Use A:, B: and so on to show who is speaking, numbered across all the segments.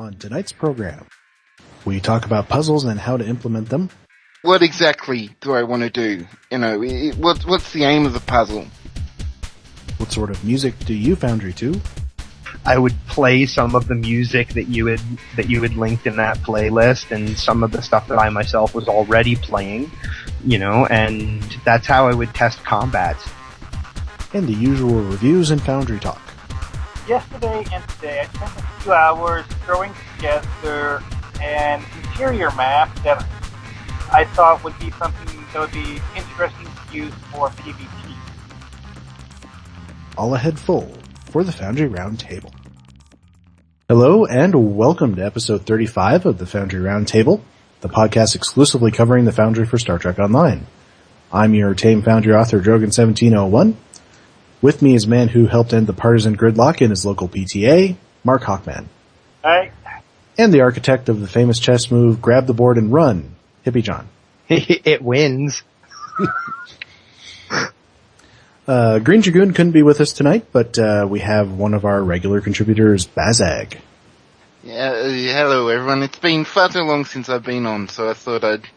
A: On tonight's program, we talk about puzzles and how to implement them.
B: What exactly do I want to do? What's the aim of the puzzle?
A: What sort of music do you Foundry to?
C: I would play some of the music that you had linked in that playlist, and some of the stuff that I myself was already playing, and that's how I would test combats. And the usual reviews and Foundry talk.
D: Yesterday and today, I spent a few hours throwing together an interior map that I thought would be something that would be interesting to use for PvP.
A: All ahead full for the Foundry Roundtable. Hello and welcome to episode 35 of the Foundry Roundtable, the podcast exclusively covering the Foundry for Star Trek Online. I'm your tame Foundry author, Drogan1701. With me is a man who helped end the partisan gridlock in his local PTA, Markhawkman.
D: Hi.
A: And the architect of the famous chess move, grab the board and run, Hippiejohn.
C: It wins.
A: Greendragoon couldn't be with us tonight, but we have one of our regular contributors, Bazag.
B: Yeah, hello everyone. It's been far too long since I've been on, so I thought I'd,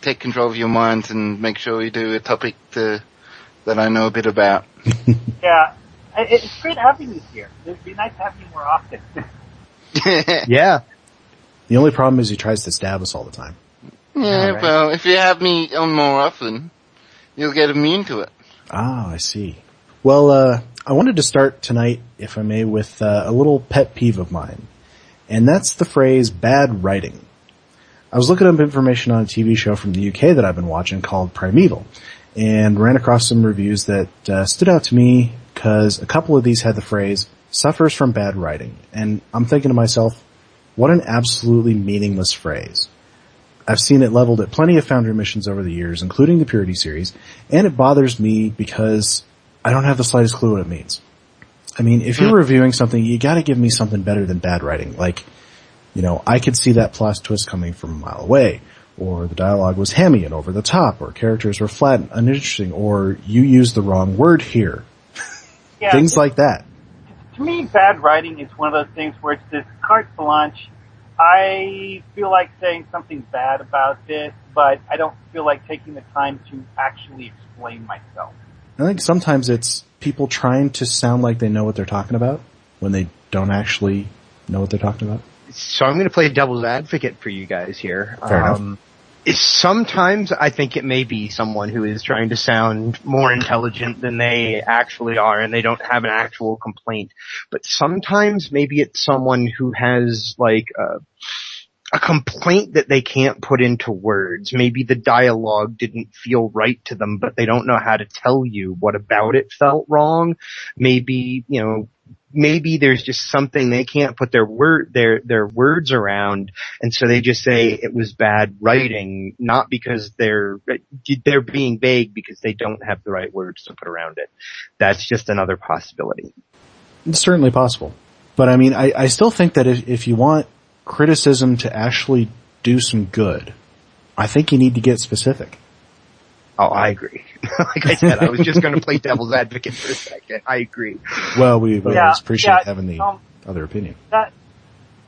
B: take control of your minds and make sure we do a topic that I know a bit about.
D: Yeah, it's great having you here. It'd be nice to have you more often.
C: Yeah.
A: The only problem is he tries to stab us all the time.
B: Yeah, right. Well, if you have me on more often, you'll get immune to it.
A: Ah, I see. Well, I wanted to start tonight, if I may, with a little pet peeve of mine. And that's the phrase bad writing. I was looking up information on a TV show from the UK that I've been watching called Primeval, and ran across some reviews that stood out to me because a couple of these had the phrase, suffers from bad writing. And I'm thinking to myself, what an absolutely meaningless phrase. I've seen it leveled at plenty of Foundry missions over the years, including the Purity series, and it bothers me because I don't have the slightest clue what it means. I mean, if you're reviewing something, you gotta give me something better than bad writing. Like, I could see that plot twist coming from a mile away, or the dialogue was hammy and over the top, or characters were flat and uninteresting, or you used the wrong word here.
D: Yeah,
A: things like that.
D: To me, bad writing is one of those things where it's this carte blanche. I feel like saying something bad about this, but I don't feel like taking the time to actually explain myself.
A: I think sometimes it's people trying to sound like they know what they're talking about when they don't actually know what they're talking about.
C: So I'm going to play devil's advocate for you guys here.
A: Fair enough.
C: Sometimes I think it may be someone who is trying to sound more intelligent than they actually are, and they don't have an actual complaint. But sometimes maybe it's someone who has like a complaint that they can't put into words. Maybe the dialogue didn't feel right to them, but they don't know how to tell you what about it felt wrong. Maybe, maybe there's just something they can't put their words around, and so they just say it was bad writing, not because they're being vague, because they don't have the right words to put around it. That's just another possibility.
A: It's certainly possible. But I mean, I still think that if you want criticism to actually do some good, I think you need to get specific.
C: Oh, I agree. Like I said, I was just going to play devil's advocate for a second. I agree.
A: Well, we always appreciate having the other opinion.
D: That's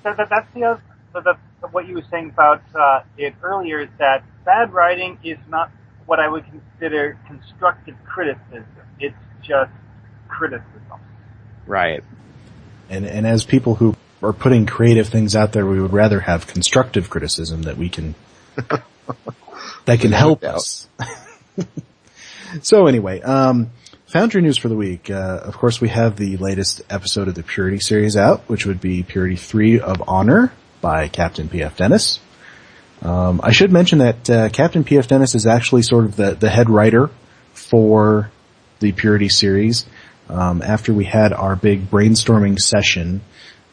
D: the other, what you were saying about it earlier, is that bad writing is not what I would consider constructive criticism. It's just criticism.
C: Right.
A: And as people who are putting creative things out there, we would rather have constructive criticism that we can that can help us. So anyway, Foundry news for the week. Of course, we have the latest episode of the Purity series out, which would be Purity 3 of Honor by Captain P.F. Dennis. I should mention that Captain P.F. Dennis is actually sort of the head writer for the Purity series. After we had our big brainstorming session,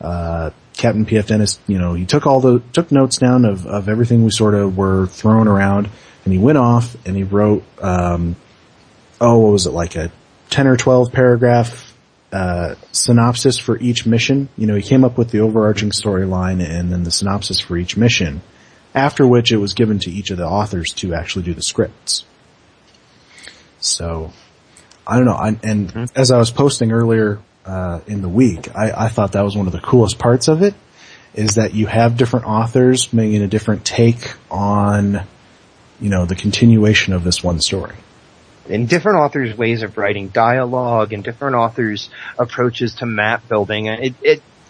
A: Captain P.F. Dennis, he took notes down of everything we sort of were throwing around, and he went off and he wrote, what was it, like a 10 or 12 paragraph, synopsis for each mission. He came up with the overarching storyline and then the synopsis for each mission, after which it was given to each of the authors to actually do the scripts. So, I don't know, as I was posting earlier, in the week, I thought that was one of the coolest parts of it. is that you have different authors making a different take on, the continuation of this one story.
C: And different authors' ways of writing dialogue and different authors' approaches to map building. And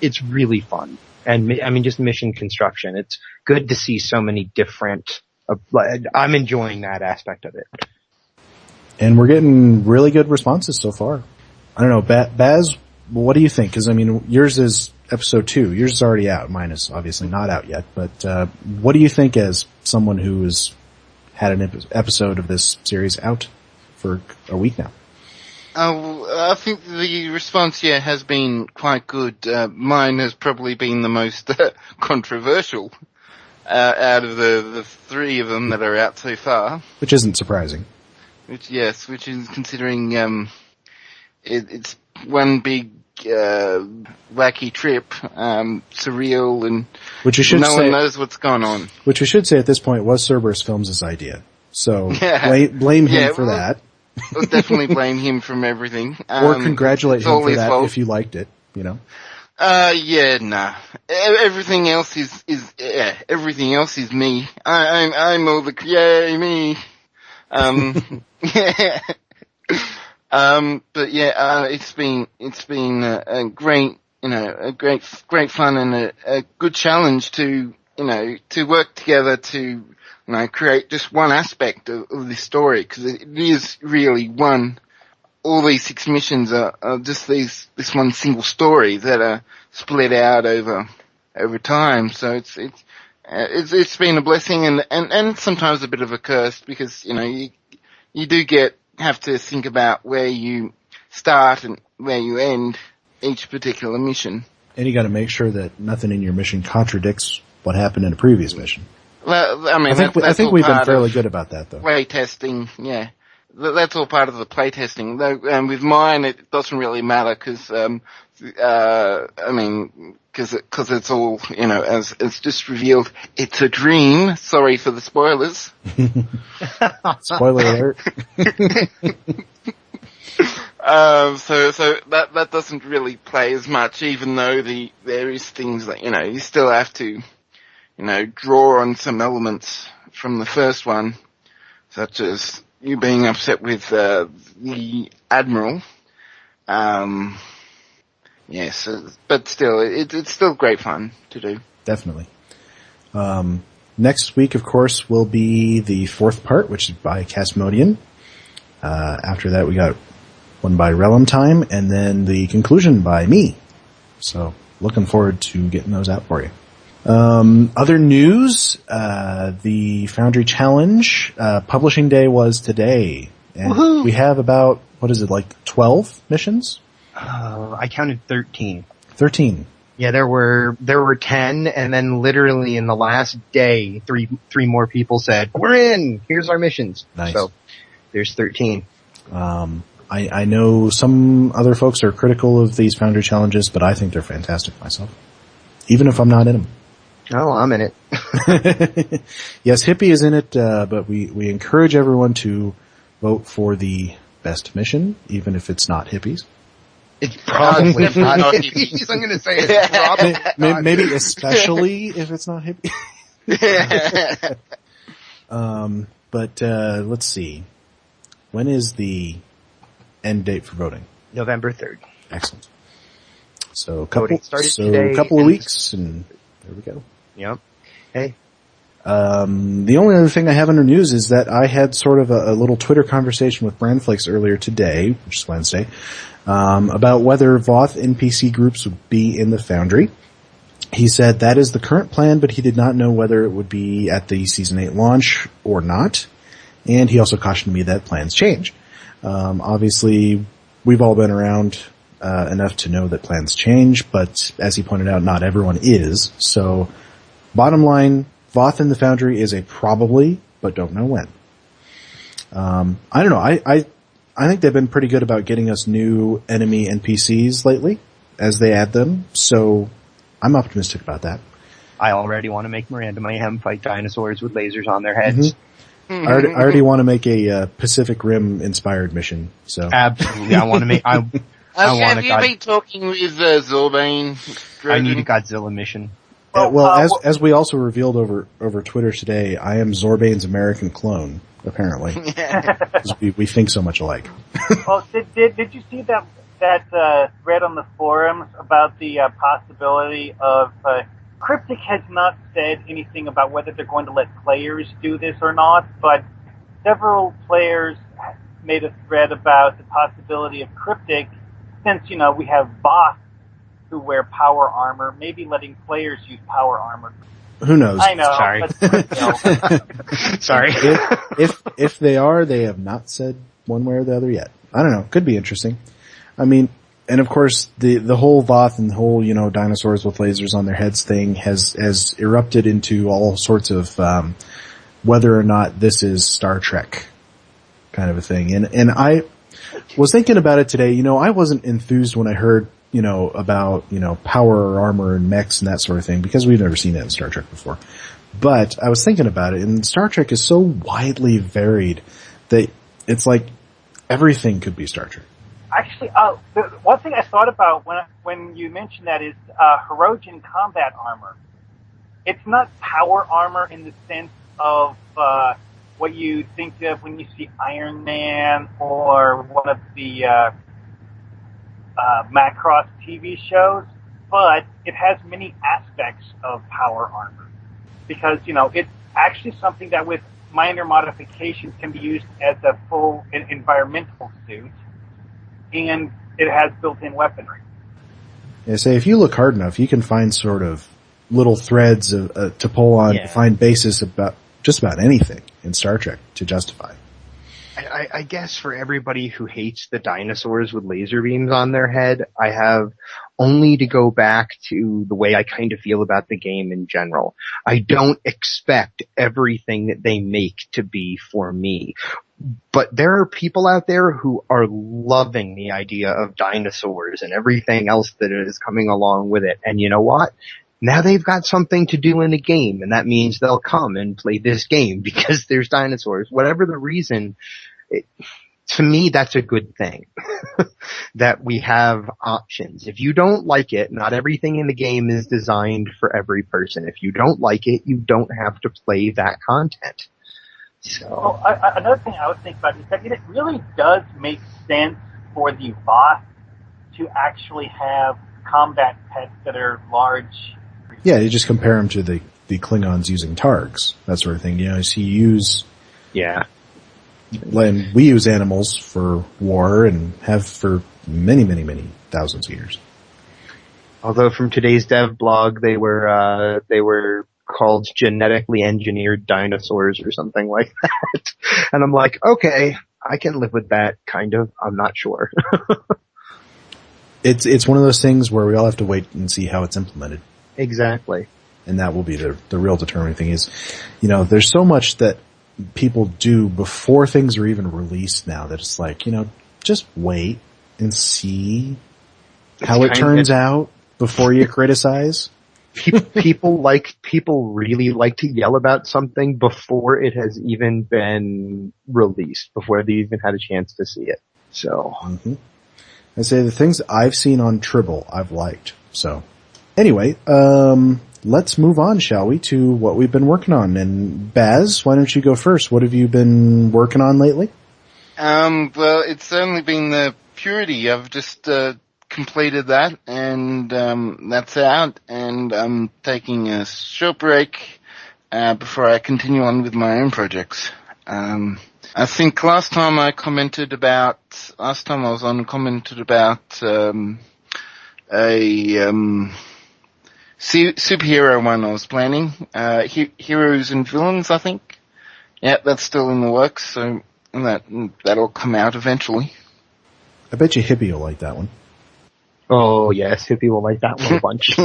C: it's really fun. And I mean, just mission construction. It's good to see so many different, I'm enjoying that aspect of it.
A: And we're getting really good responses so far. I don't know, Baz, what do you think? Because, I mean, yours is episode 2. Yours is already out. Mine is obviously not out yet. But what do you think as someone who has had an episode of this series out for a week now?
B: I think the response here has been quite good. Mine has probably been the most controversial out of the 3 of them that are out so far.
A: Which isn't surprising.
B: Which is considering it's one big wacky trip, surreal, and
A: which you should
B: no
A: say,
B: one knows what's going on. Which
A: we should say at this point was Cerberus Films' idea. So blame him for that.
B: I'll definitely blame him from everything.
A: Or congratulate him for that fault. If you liked it,
B: nah. Everything else is me. I'm all the, me. But yeah, it's been a great, a great fun and a good challenge to work together to, create just one aspect of this story, because it is really all these 6 missions are just this one single story that are split out over time. So it's been a blessing and sometimes a bit of a curse, because, you do have to think about where you start and where you end each particular mission.
A: And you gotta make sure that nothing in your mission contradicts what happened in a previous mission.
B: Well, I mean,
A: I think we've been fairly good about that, though.
B: Play testing, yeah. That's all part of the play testing. Though, with mine, it doesn't really matter, because, because it's all, as it's just revealed, it's a dream. Sorry for the spoilers.
A: Spoiler alert.
B: So that doesn't really play as much, even though there is things that, you still have to, draw on some elements from the first one, such as you being upset with, the Admiral. Yes, but still, it's still great fun to do.
A: Definitely. Next week, of course, will be the 4th part, which is by Casmodian. After that, we got one by Relum Time, and then the conclusion by me. So, looking forward to getting those out for you. Other news, the Foundry Challenge, publishing day was today. And
C: Woohoo!
A: We have about, 12 missions?
C: I counted 13.
A: 13.
C: Yeah, there were 10, and then literally in the last day, three more people said, "We're in! Here's our missions."
A: Nice.
C: So, there's 13.
A: I know some other folks are critical of these Foundry Challenges, but I think they're fantastic myself. Even if I'm not in them.
C: Oh, I'm in it.
A: Yes, Hippie is in it, but we encourage everyone to vote for the best mission, even if it's not Hippies.
C: It's probably not Hippies. I'm going to say it's probably not.
A: Maybe especially if it's not Hippie. But let's see. When is the end date for voting?
C: November 3rd.
A: Excellent. So a couple of weeks, and there we go.
C: Yep. Hey.
A: The only other thing I have under news is that I had sort of a little Twitter conversation with Brandflakes earlier today, which is Wednesday, about whether Voth NPC groups would be in the Foundry. He said that is the current plan, but he did not know whether it would be at the Season 8 launch or not. And he also cautioned me that plans change. Obviously, we've all been around enough to know that plans change, but as he pointed out, not everyone is. So, bottom line, Voth in the Foundry is a probably, but don't know when. I don't know. I think they've been pretty good about getting us new enemy NPCs lately as they add them. So I'm optimistic about that.
C: I already want to make Miranda Mayhem fight dinosaurs with lasers on their heads.
A: Mm-hmm. I already want to make a Pacific Rim inspired mission. So
C: absolutely, I want to make. I want
B: have you been talking with Zorbane?
C: I need a Godzilla mission.
A: as we also revealed over Twitter today, I am Zorbane's American clone, apparently. 'Cause we think so much alike.
D: Well, did you see that thread on the forums about the possibility of Cryptic has not said anything about whether they're going to let players do this or not, but several players made a thread about the possibility of Cryptic, since, we have Voth who wear power armor, maybe letting players use power armor.
A: Who knows?
D: I know.
C: Sorry.
D: But,
C: Sorry.
A: If they are, they have not said one way or the other yet. I don't know. Could be interesting. I mean, and of course, the whole Voth and the whole, dinosaurs with lasers on their heads thing has erupted into all sorts of, whether or not this is Star Trek kind of a thing. And I was thinking about it today. I wasn't enthused when I heard, about, power armor and mechs and that sort of thing, because we've never seen that in Star Trek before. But I was thinking about it, and Star Trek is so widely varied that it's like everything could be Star Trek.
D: actually, the one thing I thought about when you mentioned that is Hippiejohn combat armor. It's not power armor in the sense of what you think of when you see Iron Man or one of the Macross TV shows, but it has many aspects of power armor because, it's actually something that with minor modifications can be used as a full environmental suit, and it has built-in weaponry.
A: Yeah, say if you look hard enough, you can find sort of little threads to pull on to find basis about just about anything in Star Trek to justify.
C: I guess for everybody who hates the dinosaurs with laser beams on their head, I have only to go back to the way I kind of feel about the game in general. I don't expect everything that they make to be for me. But there are people out there who are loving the idea of dinosaurs and everything else that is coming along with it. And you know what? Now they've got something to do in the game, and that means they'll come and play this game because there's dinosaurs. Whatever the reason, to me, that's a good thing that we have options. If you don't like it, not everything in the game is designed for every person. If you don't like it, you don't have to play that content. So,
D: another thing I would think about is that it really does make sense for the Voth to actually have combat pets that are large.
A: Yeah, you just compare them to the Klingons using Targs, that sort of thing. So you use...
C: Yeah.
A: And we use animals for war and have for many, many, many thousands of years.
C: Although from today's dev blog, they were called genetically engineered dinosaurs or something like that. And I'm like, okay, I can live with that, kind of. I'm not sure.
A: It's one of those things where we all have to wait and see how it's implemented.
C: Exactly.
A: And that will be the real determining thing is, there's so much that people do before things are even released now that it's like, just wait and see how it turns out before you criticize.
C: People really like to yell about something before it has even been released, before they even had a chance to see it. So.
A: Mm-hmm. I say the things I've seen on Tribble, I've liked. So, anyway, let's move on, shall we, to what we've been working on. And Baz, why don't you go first? What have you been working on lately?
B: Well, it's certainly been the Purity. I've just completed that, and that's out. And I'm taking a short break before I continue on with my own projects. I think last time I was commented about a superhero one I was planning. Heroes and Villains, I think. Yeah, that's still in the works, so that'll come out eventually.
A: I bet you Hippie will like that one.
C: Oh yes, Hippie will like that one a bunch.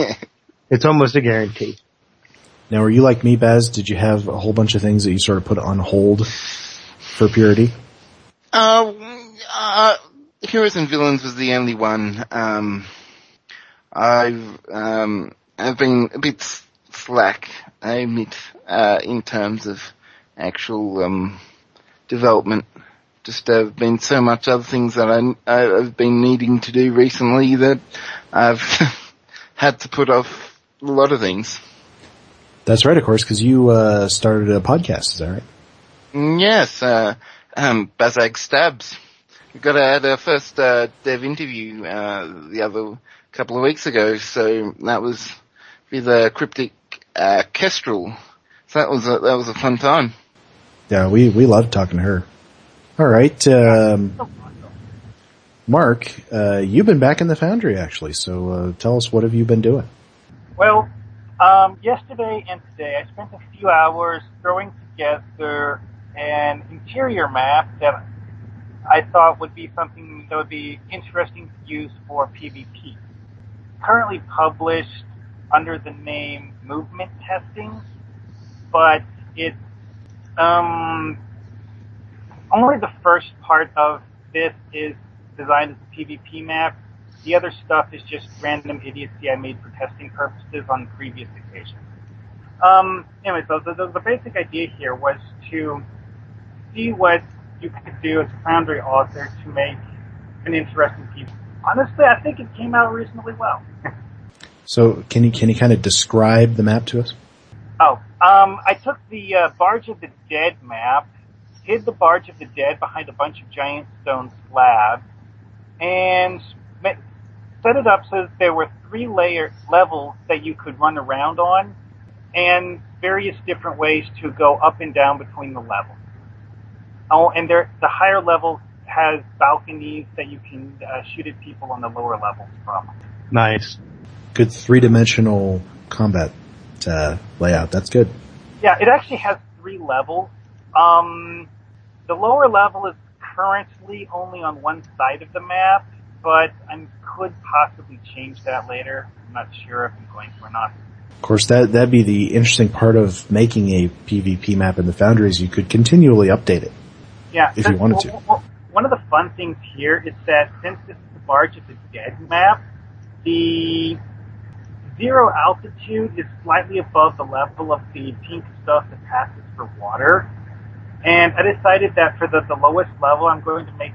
C: It's almost a guarantee.
A: Now, are you like me, Baz? Did you have a whole bunch of things that you sort of put on hold for Purity?
B: Heroes and Villains was the only one. I've been a bit slack, I admit, in terms of actual development. Just have been so much other things that I've been needing to do recently that I've had to put off a lot of things.
A: That's right, of course, because you started a podcast, is that right?
B: Yes, Bazag Stabs. We got our first dev interview the other couple of weeks ago, so that was with Cryptic Kestrel. So that was a fun time.
A: Yeah, we loved talking to her. All right, Mark, you've been back in the Foundry actually, so tell us, what have you been doing?
D: Well, yesterday and today I spent a few hours throwing together an interior map that I thought would be something that would be interesting to use for PvP. Currently published under the name Movement Testing, but it's only the first part of this is designed as a PvP map. The other stuff is just random idiocy I made for testing purposes on previous occasions. Anyway, so the basic idea here was to see what you could do as a Foundry author to make an interesting piece. Honestly, I think it came out reasonably well.
A: So, can you kind of describe the map to us?
D: I took the Barge of the Dead map, hid the Barge of the Dead behind a bunch of giant stone slabs, and set it up so that there were 3 levels that you could run around on, and various different ways to go up and down between the levels. Oh, and the higher level has balconies that you can shoot at people on the lower levels from.
C: Nice.
A: Good 3-dimensional combat layout. That's good.
D: Yeah, it actually has 3 levels. The lower level is currently only on one side of the map, but I could possibly change that later. I'm not sure if I'm going to or not.
A: Of course, that'd be the interesting part of making a PvP map in the Foundry, is you could continually update it.
D: Yeah,
A: if you wanted to.
D: One of the fun things here is that since this is the Barge of the Dead map, the 0 altitude is slightly above the level of the pink stuff that passes for water. And I decided that for the lowest level, I'm going to make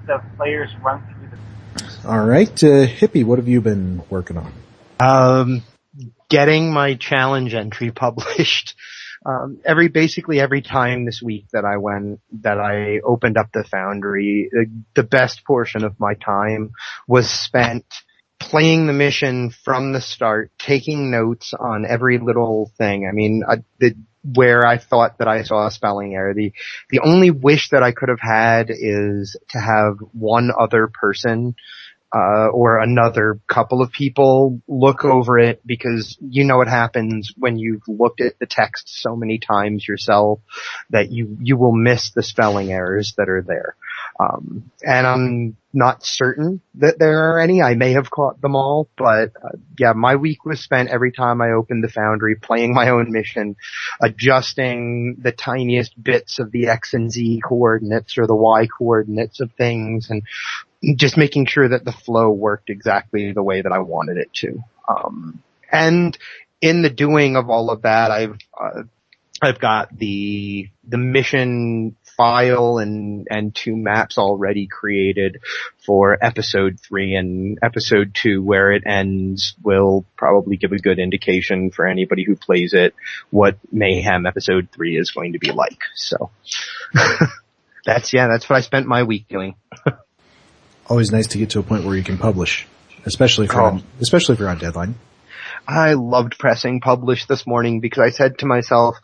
D: the players run through the...
A: All right, Hippie, what have you been working on?
C: Getting my challenge entry published. Basically every time this week that I opened up the Foundry, the best portion of my time was spent playing the mission from the start, taking notes on every little thing. I mean, where I thought that I saw a spelling error, the only wish that I could have had is to have one other person or another couple of people look over it, because you know what happens when you've looked at the text so many times yourself that you will miss the spelling errors that are there. And I'm not certain that there are any. I may have caught them all, but yeah, my week was spent every time I opened the Foundry playing my own mission, adjusting the tiniest bits of the X and Z coordinates or the Y coordinates of things, and just making sure that the flow worked exactly the way that I wanted it to. And in the doing of all of that, I've got the mission file and 2 maps already created for episode 3, and episode 2, where it ends, will probably give a good indication for anybody who plays it what Mayhem episode 3 is going to be like. So that's what I spent my week doing.
A: Always nice to get to a point where you can publish, especially if you're on deadline.
C: I loved pressing publish this morning because I said to myself,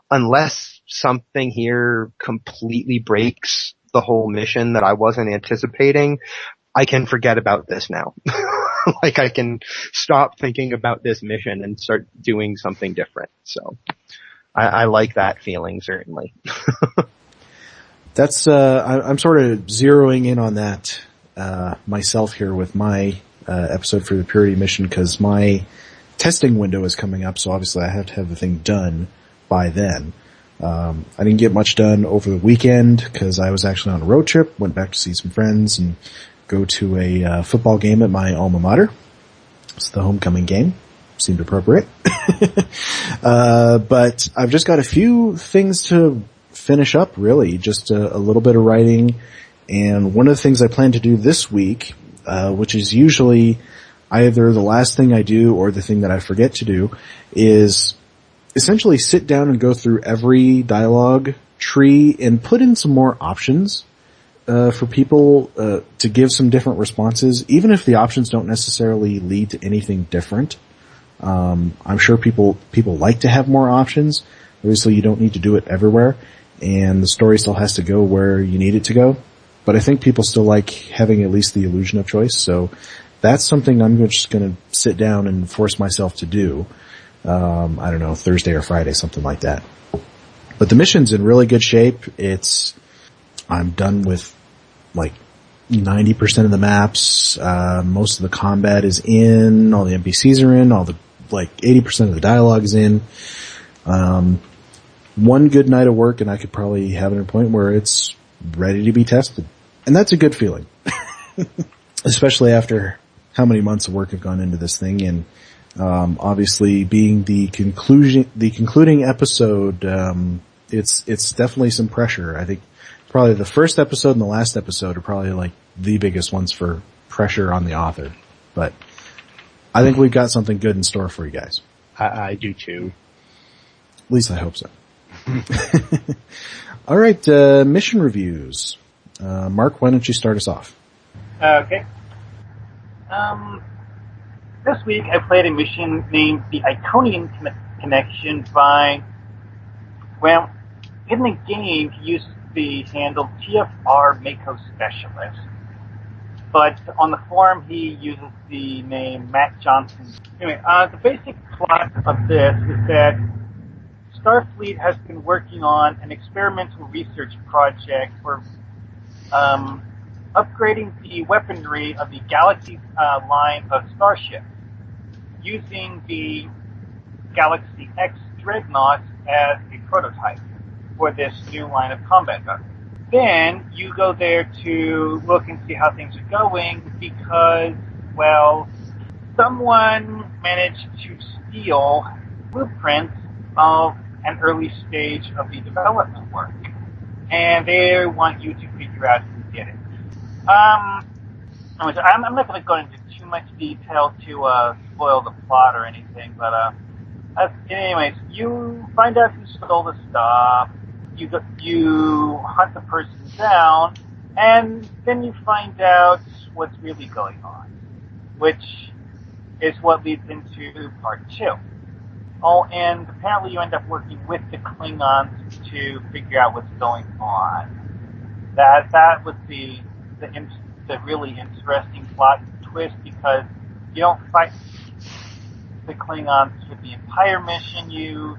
C: unless something here completely breaks the whole mission that I wasn't anticipating, I can forget about this now. Like, I can stop thinking about this mission and start doing something different. So I like that feeling, certainly.
A: That's, I'm sort of zeroing in on that myself here with my episode for the Purity mission, because my testing window is coming up, so obviously I have to have the thing done by then. I didn't get much done over the weekend because I was actually on a road trip, went back to see some friends and go to a football game at my alma mater. It's the homecoming game. Seemed appropriate. But I've just got a few things to finish up, really. Just a little bit of writing. And one of the things I plan to do this week, which is usually either the last thing I do or the thing that I forget to do, is essentially sit down and go through every dialogue tree and put in some more options for people to give some different responses, even if the options don't necessarily lead to anything different. I'm sure people like to have more options. Obviously, you don't need to do it everywhere, and the story still has to go where you need it to go. But I think people still like having at least the illusion of choice, so that's something I'm just going to sit down and force myself to do. I don't know, Thursday or Friday, something like that. But the mission's in really good shape. I'm done with like 90% of the maps. Most of the combat is in, all the NPCs are in, all the, like 80% of the dialogue is in. One good night of work and I could probably have it at a point where it's ready to be tested. And that's a good feeling. Especially after how many months of work have gone into this thing, and obviously being the concluding episode, it's definitely some pressure. I think probably the first episode and the last episode are probably like the biggest ones for pressure on the author. But I think we've got something good in store for you guys.
C: I do too.
A: At least I hope so. All right, mission reviews. Mark, why don't you start us off?
D: Okay. This week I played a mission named the Iconian Connection by, well, in the game he uses the handle pfrmacospecialist, but on the forum he uses the name mattjohnson. Anyway, the basic plot of this is that Starfleet has been working on an experimental research project for upgrading the weaponry of the Galaxy line of starships, using the Galaxy X Dreadnought as a prototype for this new line of combat vessels. Then you go there to look and see how things are going because, well, someone managed to steal blueprints of an early stage of the development work, and they want you to figure out who did it. I'm not going to go into too much detail to spoil the plot or anything, but anyways, you find out who stole the stuff, you hunt the person down, and then you find out what's really going on, which is what leads into part 2. Oh, and apparently you end up working with the Klingons to figure out what's going on. That was the really interesting plot twist, because you don't fight the Klingons for the entire mission, you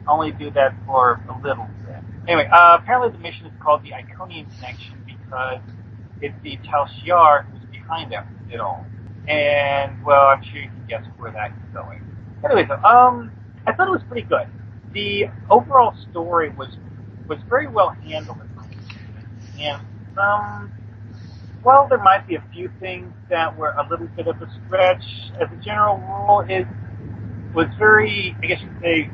D: only do that for a little bit. Anyway, apparently the mission is called the Iconian Connection because it's the Tal Shiar who's behind it all. And, well, I'm sure you can guess where that's going. Anyway, so, I thought it was pretty good. The overall story was very well handled, and well, there might be a few things that were a little bit of a stretch. As a general rule, it was very, I guess you'd say,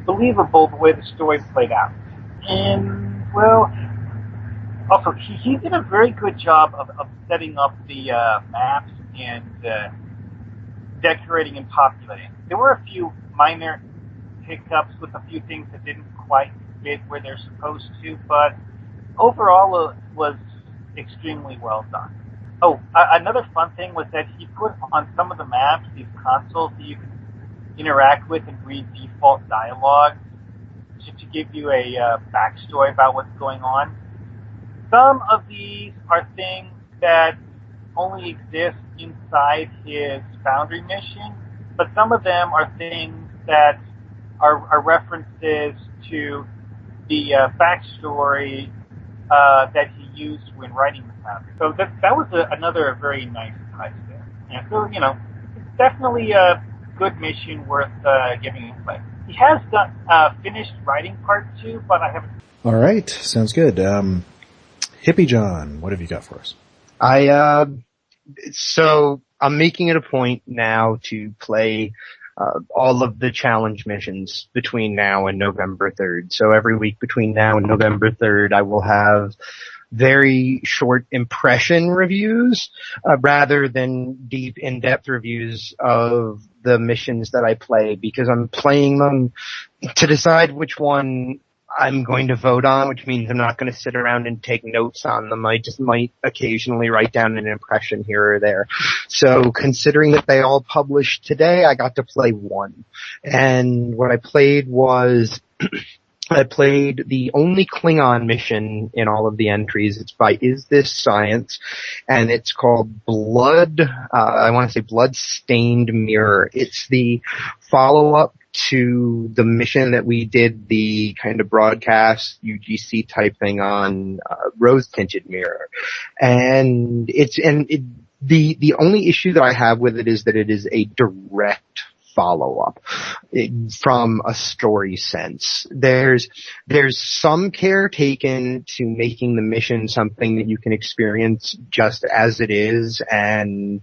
D: believable the way the story played out. And, well, also, he did a very good job of setting up the maps and decorating and populating. There were a few minor hiccups with a few things that didn't quite fit where they're supposed to, but overall it was extremely well done. Oh, another fun thing was that he put on some of the maps these consoles that you can interact with and read default dialogue to give you a backstory about what's going on. Some of these are things that only exist inside his Foundry mission, but some of them are things that are references to the backstory that he used when writing the Foundry. So that was another very nice touch there. And so, it's definitely a good mission worth giving a play. He has finished writing part 2, but I haven't.
A: All right, sounds good. Hippiejohn, what have you got for us?
C: So I'm making it a point now to play all of the challenge missions between now and November 3rd. So every week between now and November 3rd, I will have very short impression reviews, rather than deep in-depth reviews of the missions that I play, because I'm playing them to decide which one I'm going to vote on, which means I'm not going to sit around and take notes on them. I just might occasionally write down an impression here or there. So considering that they all published today, I got to play one. And what I played was I played the only Klingon mission in all of the entries. It's by isthisscience, and it's called Bloodstained Mirror. It's the follow-up to the mission that we did, the kind of broadcast UGC type thing on Rose Tinted Mirror. And the only issue that I have with it is that it is a direct follow-up from a story sense. There's some care taken to making the mission something that you can experience just as it is, and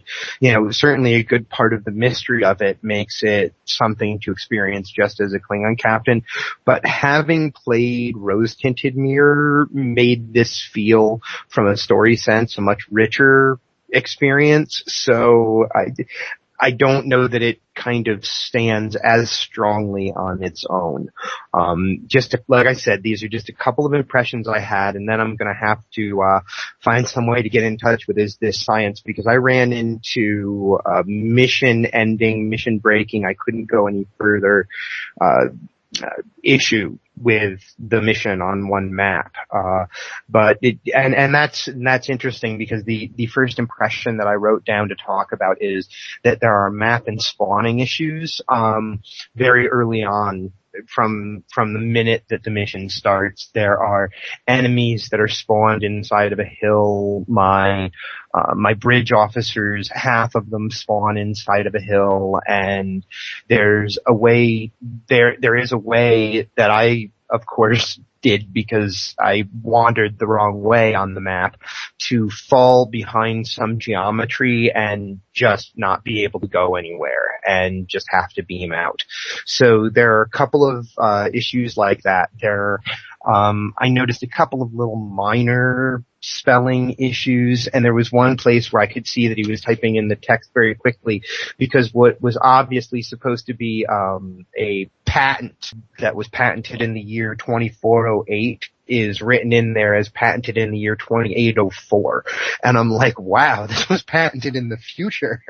C: certainly a good part of the mystery of it makes it something to experience just as a Klingon captain. But having played Rose Tinted Mirror made this feel, from a story sense, a much richer experience. So I don't know that it kind of stands as strongly on its own. Like I said, these are just a couple of impressions I had, and then I'm going to have to find some way to get in touch with isthisscience, because I ran into mission ending, mission breaking, I couldn't go any further issue with the mission on one map. But that's interesting, because the first impression that I wrote down to talk about is that there are map and spawning issues, very early on. From the minute that the mission starts, there are enemies that are spawned inside of a hill. My bridge officers, half of them spawn inside of a hill, and there is a way that I, of course, did, because I wandered the wrong way on the map, to fall behind some geometry and just not be able to go anywhere and just have to beam out. So there are a couple of issues like that. I noticed a couple of little minor spelling issues, and there was one place where I could see that he was typing in the text very quickly, because what was obviously supposed to be a patent that was patented in the year 2408 is written in there as patented in the year 2804. And I'm like, wow, this was patented in the future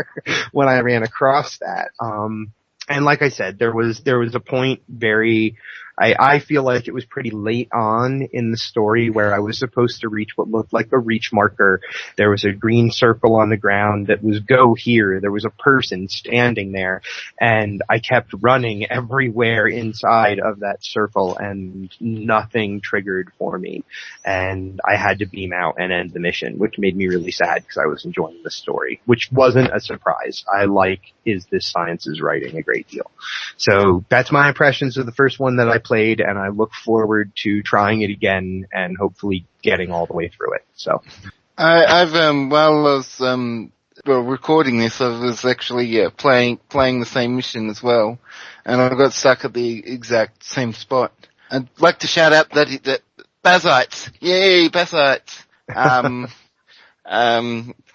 C: when I ran across that. And like I said, there was a point I feel like it was pretty late on in the story where I was supposed to reach what looked like a reach marker. There was a green circle on the ground that was go here. There was a person standing there, and I kept running everywhere inside of that circle, and nothing triggered for me. And I had to beam out and end the mission, which made me really sad, because I was enjoying the story, which wasn't a surprise. I like isthisscience's writing a great deal. So that's my impressions of the first one that I played, and I look forward to trying it again and hopefully getting all the way through it. So
B: I've while I was recording this, I was actually playing the same mission as well, and I got stuck at the exact same spot. I'd like to shout out that Bazites, yay, Bazites.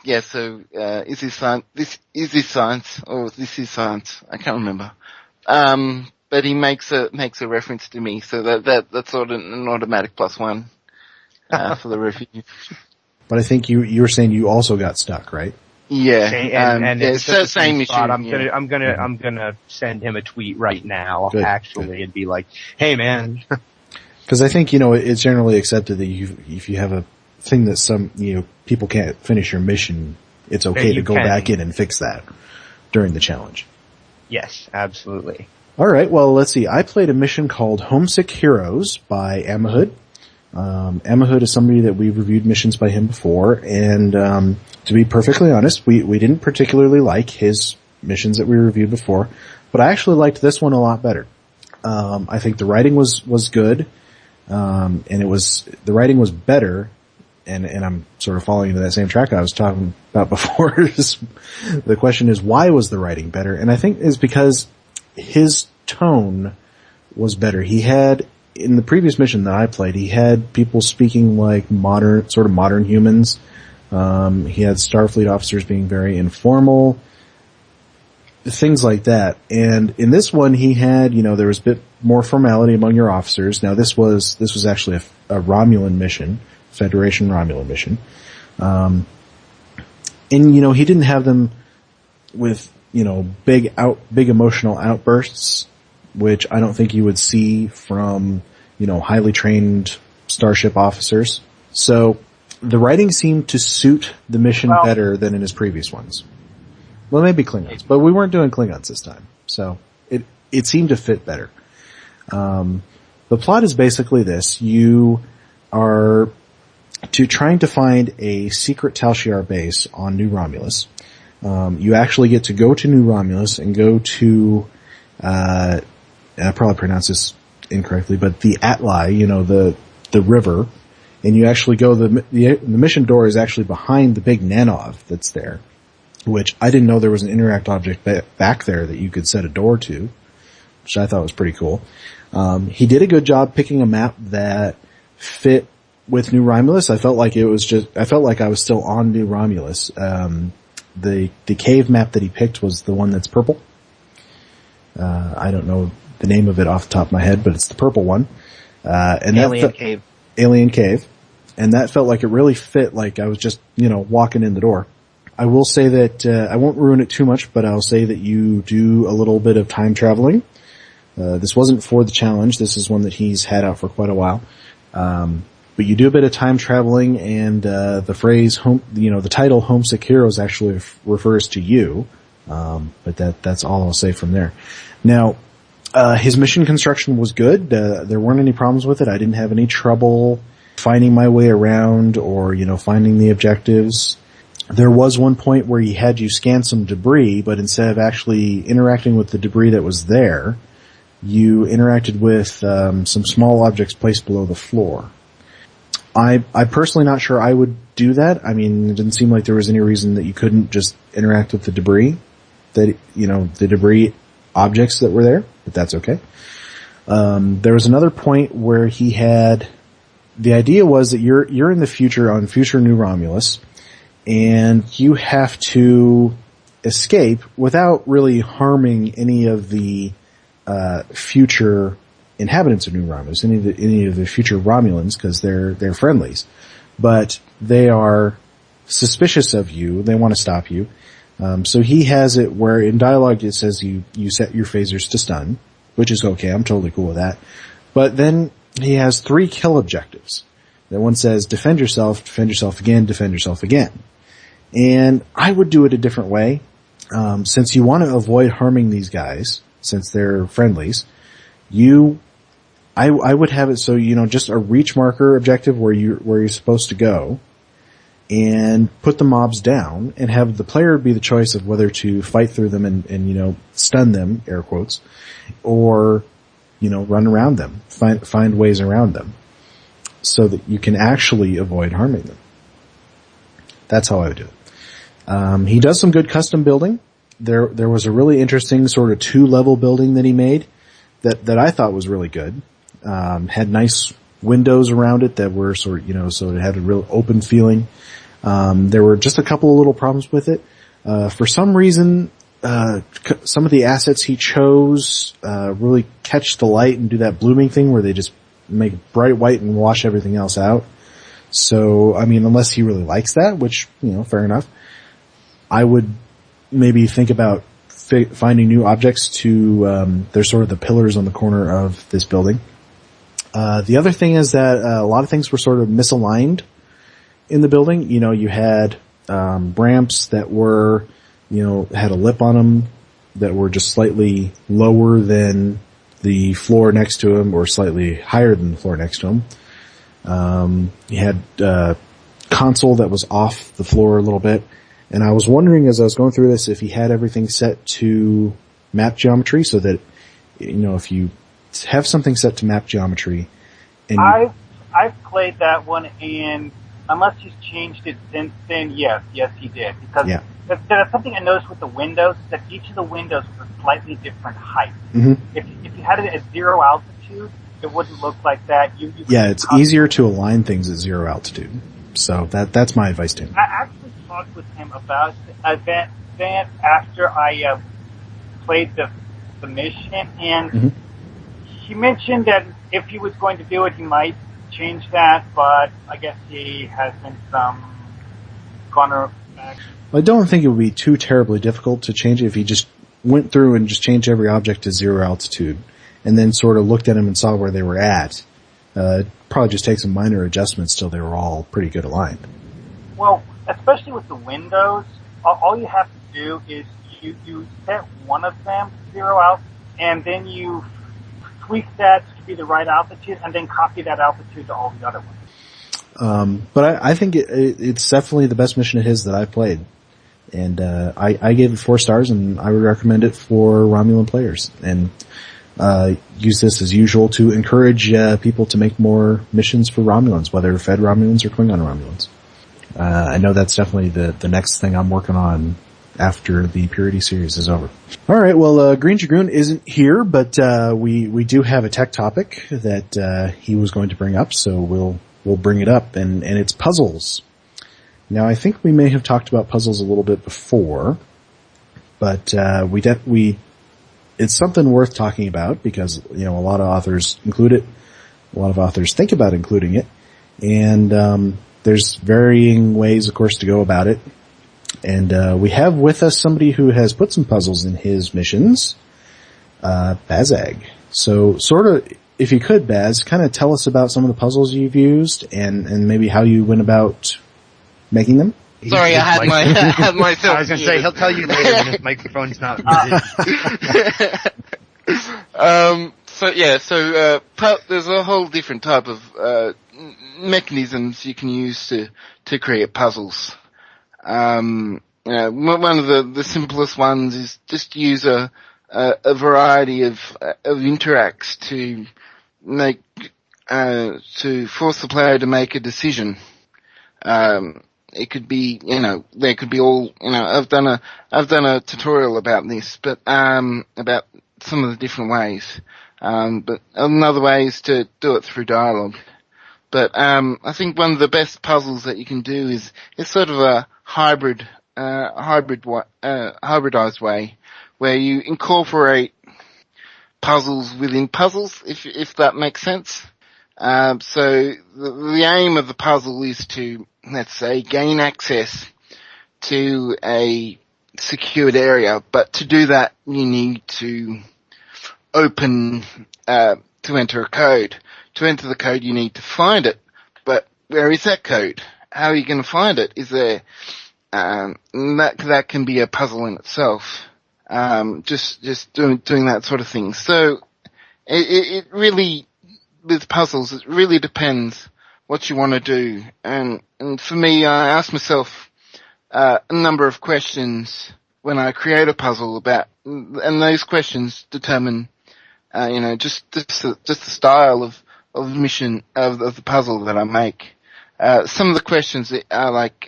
B: Yeah, so this is science, I can't remember. But he makes a reference to me, so that's sort of an automatic +1 for the review.
A: But I think you were saying you also got stuck, right?
B: Yeah,
C: and it's the
B: same issue.
C: I'm gonna send him a tweet right now, Good. And be like, hey man.
A: Because I think, it's generally accepted that if you have a thing that some, people can't finish your mission, it's okay to go back in and fix that during the challenge.
C: Yes, absolutely.
A: Alright, well, let's see. I played a mission called Homesick Heroes by Amahood. Amahood is somebody that we've reviewed missions by him before, and to be perfectly honest, we didn't particularly like his missions that we reviewed before, but I actually liked this one a lot better. I think the writing was good, and the writing was better, and I'm sort of falling into that same track I was talking about before. The question is, why was the writing better? And I think it's because his tone was better. He had in the previous mission that I played, he had people speaking like modern humans. He had Starfleet officers being very informal, things like that. And in this one, he had, there was a bit more formality among your officers. Now, this was actually a Romulan mission, Federation Romulan mission. And, he didn't have them with, big emotional outbursts, which I don't think you would see from, highly trained starship officers. So the writing seemed to suit the mission better than in his previous ones. Well, maybe Klingons, but we weren't doing Klingons this time. So it seemed to fit better. The plot is basically this. You are trying to find a secret Tal Shiar base on New Romulus. You actually get to go to New Romulus and go to, I probably pronounced this incorrectly, but the Atli, the river, and you actually go, the mission door is actually behind the big Nanov that's there, which I didn't know there was an interact object back there that you could set a door to, which I thought was pretty cool. He did a good job picking a map that fit with New Romulus. I felt like I was still on New Romulus. The cave map that he picked was the one that's purple. I don't know the name of it off the top of my head, but it's the purple one. And Alien Cave. And that felt like it really fit, like I was just, walking in the door. I will say that, I won't ruin it too much, but I'll say that you do a little bit of time traveling. This wasn't for the challenge. This is one that he's had out for quite a while. But you do a bit of time traveling, and the phrase the title Homesick Heroes actually refers to you. But that's all I'll say from there. Now, his mission construction was good. There weren't any problems with it. I didn't have any trouble finding my way around or, finding the objectives. There was one point where he had you scan some debris, but instead of actually interacting with the debris that was there, you interacted with some small objects placed below the floor. I'm personally not sure I would do that. I mean, it didn't seem like there was any reason that you couldn't just interact with the debris, the debris objects that were there, but that's okay. There was another point where he had, the idea was that you're in the future on future New Romulus, and you have to escape without really harming any of the future inhabitants of New Romulus, any of the future Romulans, because they're friendlies, but they are suspicious of you. They want to stop you. So he has it where in dialogue it says you set your phasers to stun, which is okay. I'm totally cool with that. But then he has 3 kill objectives. That one says defend yourself again, defend yourself again. And I would do it a different way. Since you want to avoid harming these guys, since they're friendlies, I would have it so, just a reach marker objective where you're supposed to go, and put the mobs down and have the player be the choice of whether to fight through them and stun them, air quotes, or, run around them, find ways around them so that you can actually avoid harming them. That's how I would do it. He does some good custom building. There was a really interesting sort of 2-level building that he made that I thought was really good. Had nice windows around it that were sort of, so it had a real open feeling. There were just a couple of little problems with it. For some reason, some of the assets he chose, really catch the light and do that blooming thing where they just make bright white and wash everything else out. So, I mean, unless he really likes that, which, fair enough, I would maybe think about finding new objects to, they're sort of the pillars on the corner of this building. The other thing is that a lot of things were sort of misaligned in the building. You had ramps that were, had a lip on them that were just slightly lower than the floor next to him or slightly higher than the floor next to him. You had console that was off the floor a little bit. And I was wondering as I was going through this if he had everything set to map geometry so that, if you have something set to map geometry. And
D: I've played that one, and unless he's changed it since then, yes he did. Because there's something I noticed with the windows, is that each of the windows was a slightly different height. Mm-hmm. If you had it at 0 altitude, it wouldn't look like that.
A: Yeah, it's easier to align things at 0 altitude. So that's my advice to him.
D: I actually talked with him about that after I played the mission, and he mentioned that if he was going to do it, he might change that, but I guess he hasn't gone back.
A: I don't think it would be too terribly difficult to change it if he just went through and just changed every object to 0 altitude, and then sort of looked at them and saw where they were at. Probably just take some minor adjustments till they were all pretty good aligned.
D: Well, especially with the windows, all you have to do is you set one of them to 0 out, and then you tweak that to be the right altitude, and then copy that altitude to all the other ones.
A: But I think it's definitely the best mission of his that I've played. And I gave it 4 stars, and I would recommend it for Romulan players. And use this as usual to encourage people to make more missions for Romulans, whether Fed Romulans or Klingon Romulans. I know that's definitely the next thing I'm working on after the Purity series is over. All right, well, Green Dragoon isn't here, but we do have a tech topic that he was going to bring up, so we'll bring it up, and it's puzzles. Now, I think we may have talked about puzzles a little bit before, but it's something worth talking about because, a lot of authors include it. A lot of authors think about including it. And there's varying ways, of course, to go about it. And we have with us somebody who has put some puzzles in his missions, Bazag. So sort of, if you could, Baz, kind of tell us about some of the puzzles you've used and maybe how you went about making them.
B: Sorry, I had myself.
C: I was going to say, he'll tell you later when his microphone's not muted.
B: There's a whole different type of mechanisms you can use to create puzzles. One of the simplest ones is just use a variety of interacts to make to force the player to make a decision. It could be, there could be all, I've done a tutorial about this, but, about some of the different ways. But another way is to do it through dialogue. But, I think one of the best puzzles that you can do is sort of a hybridized way, where you incorporate puzzles within puzzles, if that makes sense. So the aim of the puzzle is to, let's say, gain access to a secured area, but to do that you need to open, to enter a code. To enter the code you need to find it, but where is that code? How are you going to find it? Is there, that can be a puzzle in itself. Just doing that sort of thing. So it really, with puzzles, it really depends what you want to do. And for me, I ask myself a number of questions when I create a puzzle and those questions determine, just the style of mission of the puzzle that I make. Some of the questions are like,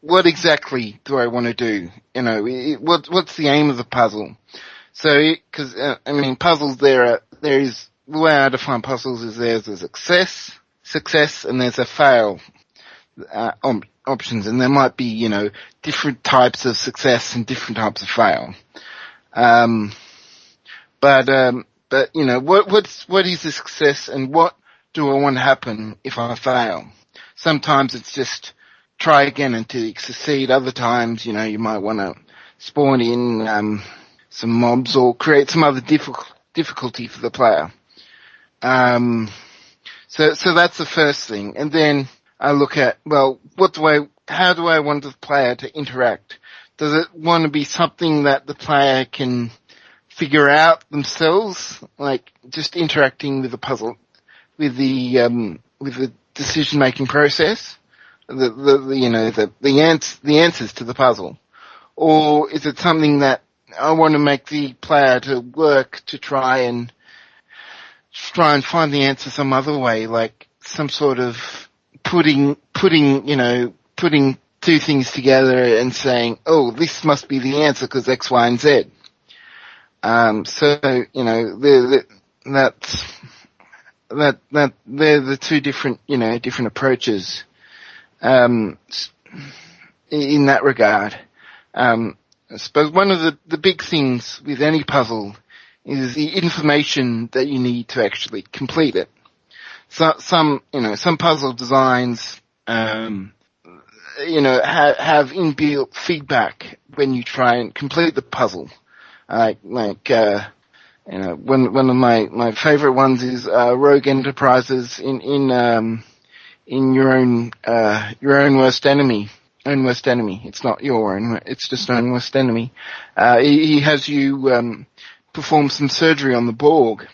B: what exactly do I want to do? What's the aim of the puzzle? So, puzzles there is, the way I define puzzles is there's a success, and there's a fail, options, and there might be, different types of success and different types of fail. What is the success and what do I want to happen if I fail? Sometimes it's just try again until you succeed. Other times, you might want to spawn in, some mobs or create some other difficulty for the player. So that's the first thing. And then I look at, how do I want the player to interact? Does it want to be something that the player can figure out themselves, like just interacting with the puzzle, with the decision-making process, the answers to the puzzle? Or is it something that I want to make the player to work to try and find the answer some other way, like some sort of putting two things together and saying, oh, this must be the answer because X, Y, and Z. they're the two different approaches, in that regard. I suppose one of the big things with any puzzle is the information that you need to actually complete it. So, some puzzle designs, have inbuilt feedback when you try and complete the puzzle. One of my favorite ones is, Rogue Enterprises in your own worst enemy. Own worst enemy. It's not your own, it's just own worst enemy. He has you, perform some surgery on the Borg.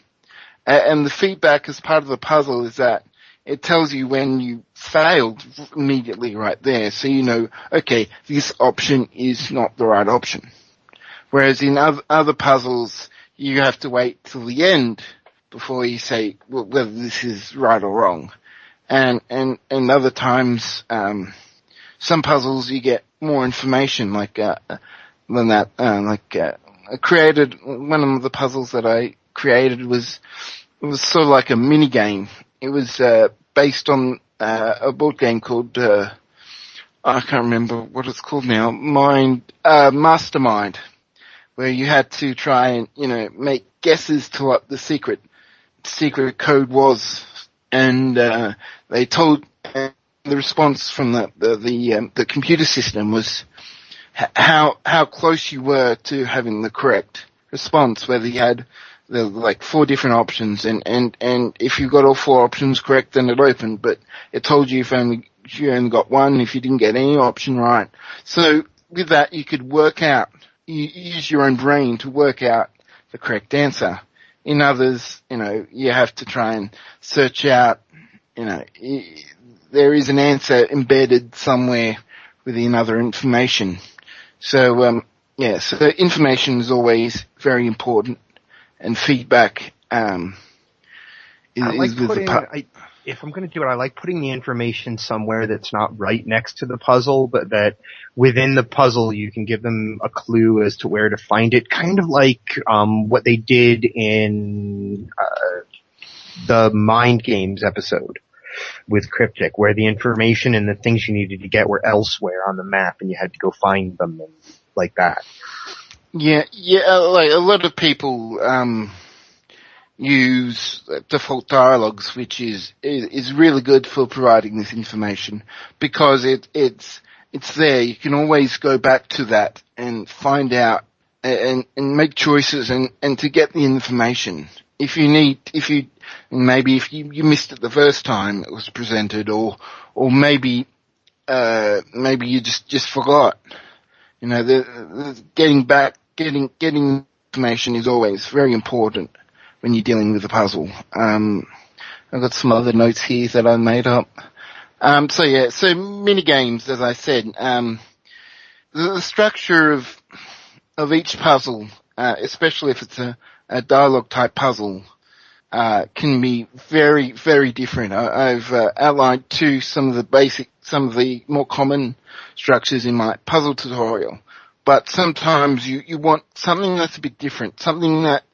B: And the feedback as part of the puzzle is that it tells you when you failed immediately right there. So okay, this option is not the right option. Whereas in other puzzles, you have to wait till the end before you say whether this is right or wrong. And other times, some puzzles you get more information than that. I created one of the puzzles that I created was sort of like a mini game. It was based on a board game called I can't remember what it's called now. Mastermind, where you had to try and make guesses to what the secret code was, and they told the response from the computer system was how close you were to having the correct response, whether you had like 4 different options, and if you got all 4 options correct, then it opened, but it told you if you only got one, if you didn't get any option right. So with that, you could you use your own brain to work out the correct answer. In others, you have to try and search out, there is an answer embedded somewhere within other information. So, so information is always very important, and feedback,
C: if I'm going to do it, I like putting the information somewhere that's not right next to the puzzle, but that within the puzzle you can give them a clue as to where to find it. Kind of like what they did in the Mind Games episode with Cryptic, where the information and the things you needed to get were elsewhere on the map, and you had to go find them, and like that.
B: Yeah, like a lot of people use default dialogues, which is really good for providing this information, because it's there. You can always go back to that and find out and make choices and to get the information. If you missed it the first time it was presented, or maybe you just forgot. Getting information is always very important when you're dealing with a puzzle. I've got some other notes here that I made up. So mini games, as I said, the structure of each puzzle, especially if it's a dialogue type puzzle, can be very, very different. I've outlined some of the more common structures in my puzzle tutorial, but sometimes you want something that's a bit different, something that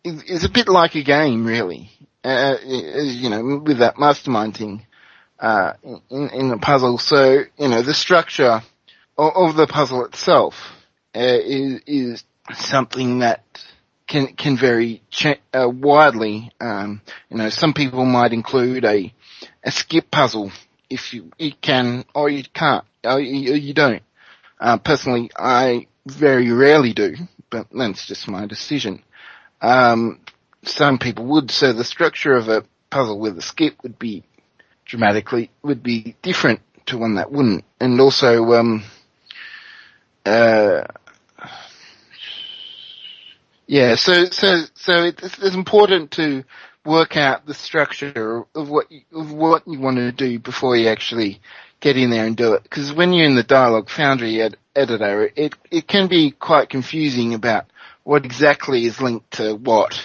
B: is a bit like a game, really. With that mastermind thing, in the puzzle. So, the structure of the puzzle itself, is something that can vary, widely. Some people might include a skip puzzle if you can, or you can't, or you don't. Personally, I very rarely do, but that's just my decision. Some people would, so the structure of a puzzle with a skip would be different to one that wouldn't. And also, so it's important to work out the structure of what you want to do before you actually get in there and do it. Because when you're in the dialogue Foundry editor, it can be quite confusing about what exactly is linked to what.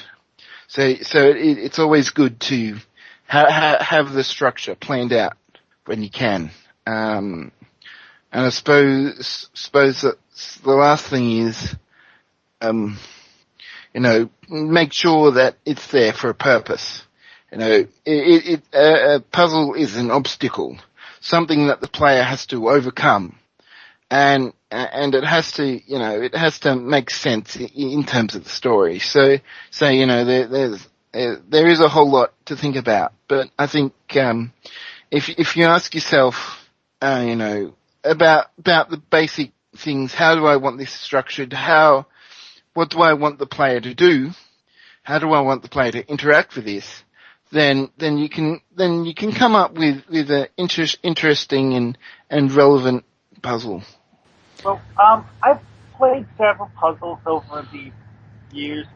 B: So it's always good to have the structure planned out when you can. And I suppose that the last thing is, make sure that it's there for a purpose. A puzzle is an obstacle, something that the player has to overcome, and it has to make sense in terms of the story. So there is a whole lot to think about, but I think if you ask yourself, about the basic things, how do I want this structured? What do I want the player to do? How do I want the player to interact with this? Then you can come up with an interesting and relevant puzzle.
D: Well, I've played several puzzles over the years,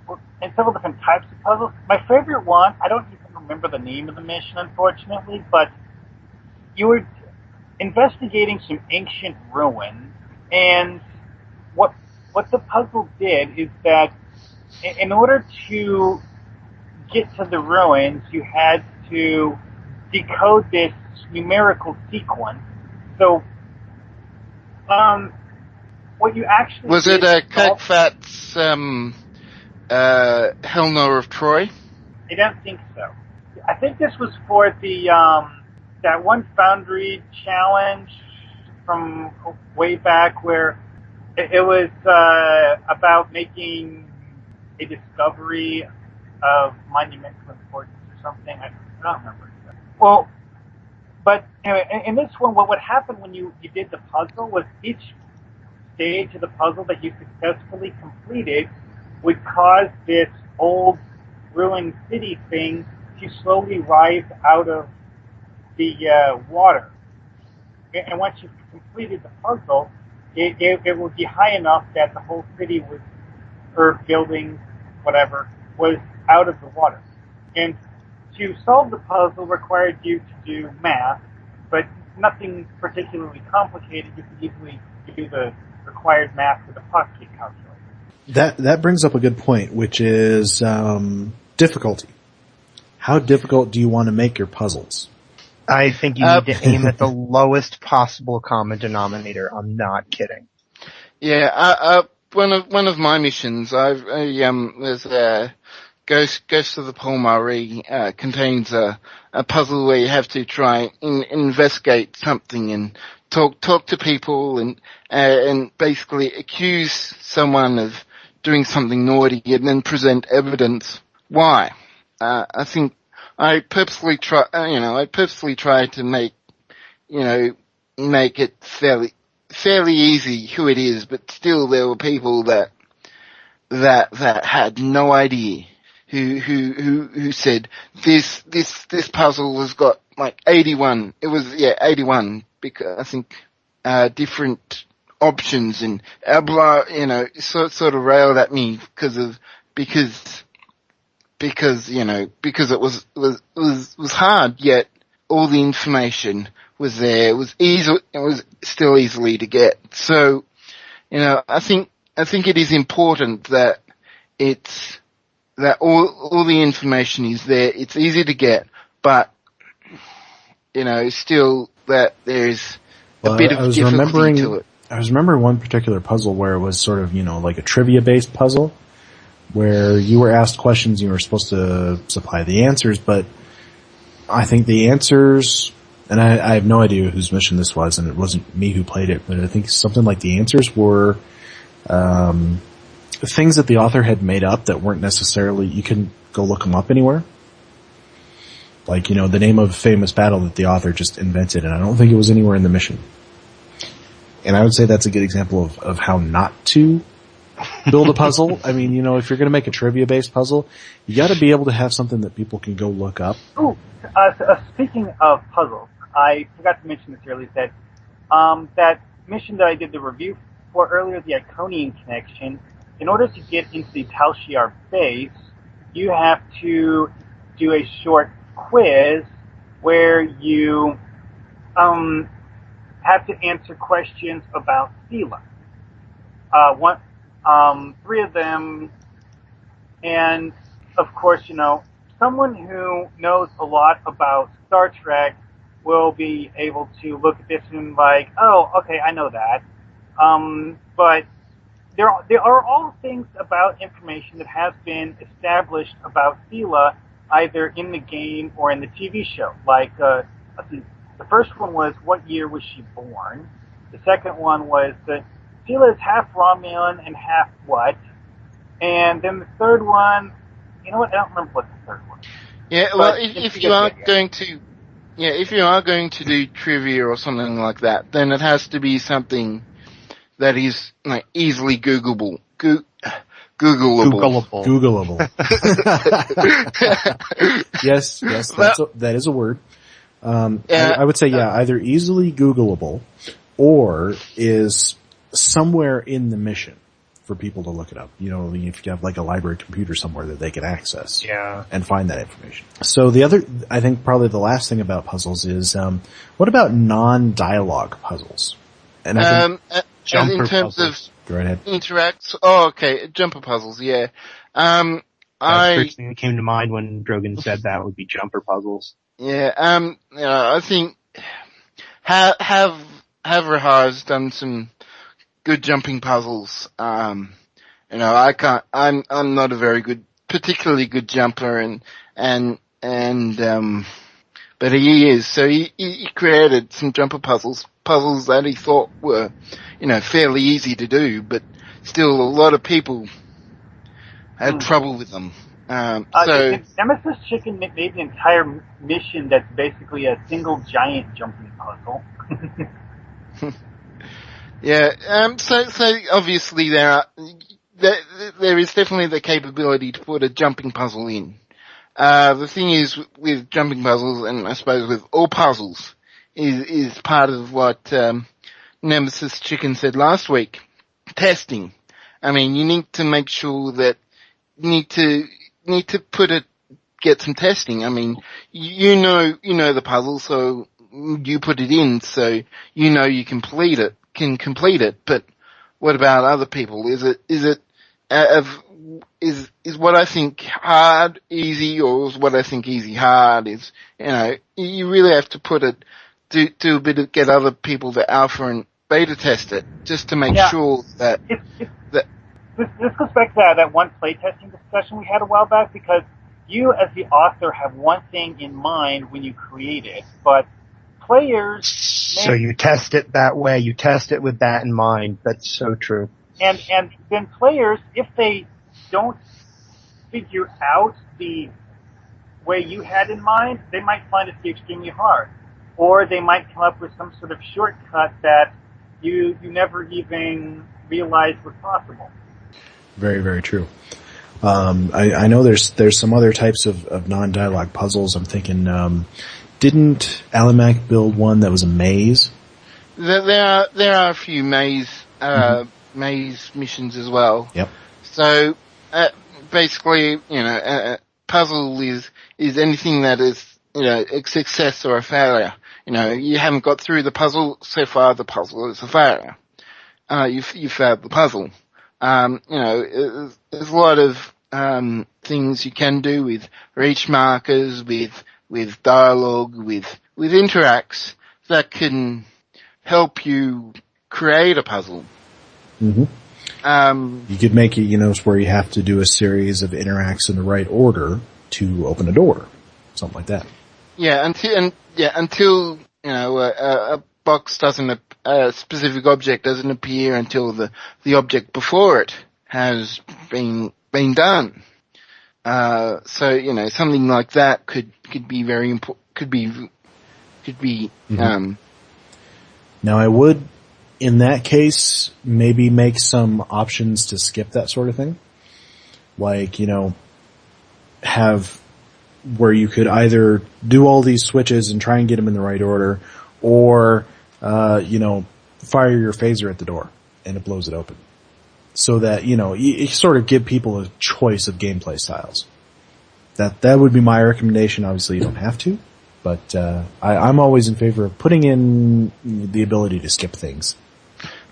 D: and several different types of puzzles. My favorite one, I don't even remember the name of the mission, unfortunately, but you were investigating some ancient ruins, and what the puzzle did is that in order to get to the ruins, you had to decode this numerical sequence. So, what you actually
B: was it a Kirkfat's Helnor of Troy?
D: I don't think so. I think this was for the that one Foundry challenge from way back where it was about making a discovery of monumental importance or something. I don't remember exactly. Well, but anyway, in this one, what happened when you did the puzzle was each stage of the puzzle that you successfully completed would cause this old ruined city thing to slowly rise out of the water. And once you've completed the puzzle, it will be high enough that the whole city was, or building, whatever, was out of the water. And to solve the puzzle required you to do math, but nothing particularly complicated. You could easily do the required math with a pocket calculator.
A: That brings up a good point, which is difficulty. How difficult do you want to make your puzzles?
C: I think you need to aim at the lowest possible common denominator. I'm not kidding.
B: Yeah, one of my missions, there's a Ghost of the Paul Murray, contains a puzzle where you have to try and investigate something and talk to people and basically accuse someone of doing something naughty and then present evidence why. I think I purposely try to make it fairly easy who it is, but still there were people that had no idea who said this puzzle has got like 81. It was 81 because I think different options and sort of railed at me because it was hard, yet all the information was there. It was still easily to get. So, I think it is important that all the information is there. It's easy to get, but still that there's a bit of difficulty to it.
A: I was remembering one particular puzzle where it was sort of, like a trivia-based puzzle, where you were asked questions and you were supposed to supply the answers, but I think the answers, and I have no idea whose mission this was, and it wasn't me who played it, but I think something like the answers were things that the author had made up that weren't necessarily, you couldn't go look them up anywhere. Like, the name of a famous battle that the author just invented, and I don't think it was anywhere in the mission. And I would say that's a good example of how not to build a puzzle. I mean, if you're going to make a trivia-based puzzle, you got to be able to have something that people can go look up.
D: Ooh, speaking of puzzles, I forgot to mention this earlier, that that mission that I did the review for earlier, the Iconian Connection, in order to get into the Tal Shiar base, you have to do a short quiz where you have to answer questions about Sela. Three of them, and of course, someone who knows a lot about Star Trek will be able to look at this and like, oh, okay, I know that. But there are all things about information that has been established about Sela either in the game or in the TV show. Like, let's see, the first one was what year was she born? The second one was that Sela is half Romulan and half what? And then the third one, you know what? I don't remember what the third one.
B: Yeah, well, if you are going to, if you are going to do trivia or something like that, then it has to be something that is like easily Googleable. Googleable.
A: Yes, that is a word. I would say, either easily Googleable or is somewhere in the mission for people to look it up. You know, if you have like a library computer somewhere that they can access and find that information. So the other, I think probably the last thing about puzzles is, what about non-dialogue puzzles? And I think
B: in terms
A: puzzles. Go right ahead.
B: Interacts. Oh, okay. Jumper puzzles, yeah.
C: The first thing that came to mind when Drogon said that would be jumper puzzles.
B: Yeah, I think Havrahar's done some good jumping puzzles. I'm not a very particularly good jumper but he is. So he created some jumper puzzles that he thought were, fairly easy to do, but still a lot of people had trouble with them.
D: Nemesis Chicken made the entire mission that's basically a single giant jumping puzzle.
B: Yeah, so obviously there is definitely the capability to put a jumping puzzle in. The thing is with jumping puzzles, and I suppose with all puzzles, is part of what, Nemesis Chicken said last week. Testing. I mean, you need to make sure that you need to get some testing. I mean, you know the puzzle, so you put it in, so you can complete it, but what about other people? Is what I think hard easy, or is what I think easy hard? Is, you really have to do a bit of, get other people to alpha and beta test it, just to make sure that
D: This goes back to that one playtesting discussion we had a while back, because you as the author have one thing in mind when you create it, but players...
C: So you test it that way, you test it with that in mind. That's so true.
D: And then players, if they don't figure out the way you had in mind, they might find it to be extremely hard. Or they might come up with some sort of shortcut that you never even realized was possible.
A: Very, very true. I know there's some other types of non-dialogue puzzles. I'm thinking, didn't Alimac build one that was a maze?
B: There are a few maze missions as well.
A: Yep.
B: So, basically, a puzzle is anything that is, a success or a failure. You haven't got through the puzzle, so far the puzzle is a failure. You failed the puzzle. There's a lot of, things you can do with reach markers, with dialogue, with interacts that can help you create a puzzle.
A: Mm-hmm. You could make it, where you have to do a series of interacts in the right order to open a door. Something like that.
B: Yeah, until a box a specific object doesn't appear until the object before it has been done. So, something like that could be very important, could be,
A: mm-hmm. Now I would, in that case, maybe make some options to skip that sort of thing. Like, have where you could either do all these switches and try and get them in the right order, or, fire your phaser at the door and it blows it open. So that, you sort of give people a choice of gameplay styles. That would be my recommendation. Obviously you don't have to, but, I'm always in favor of putting in the ability to skip things.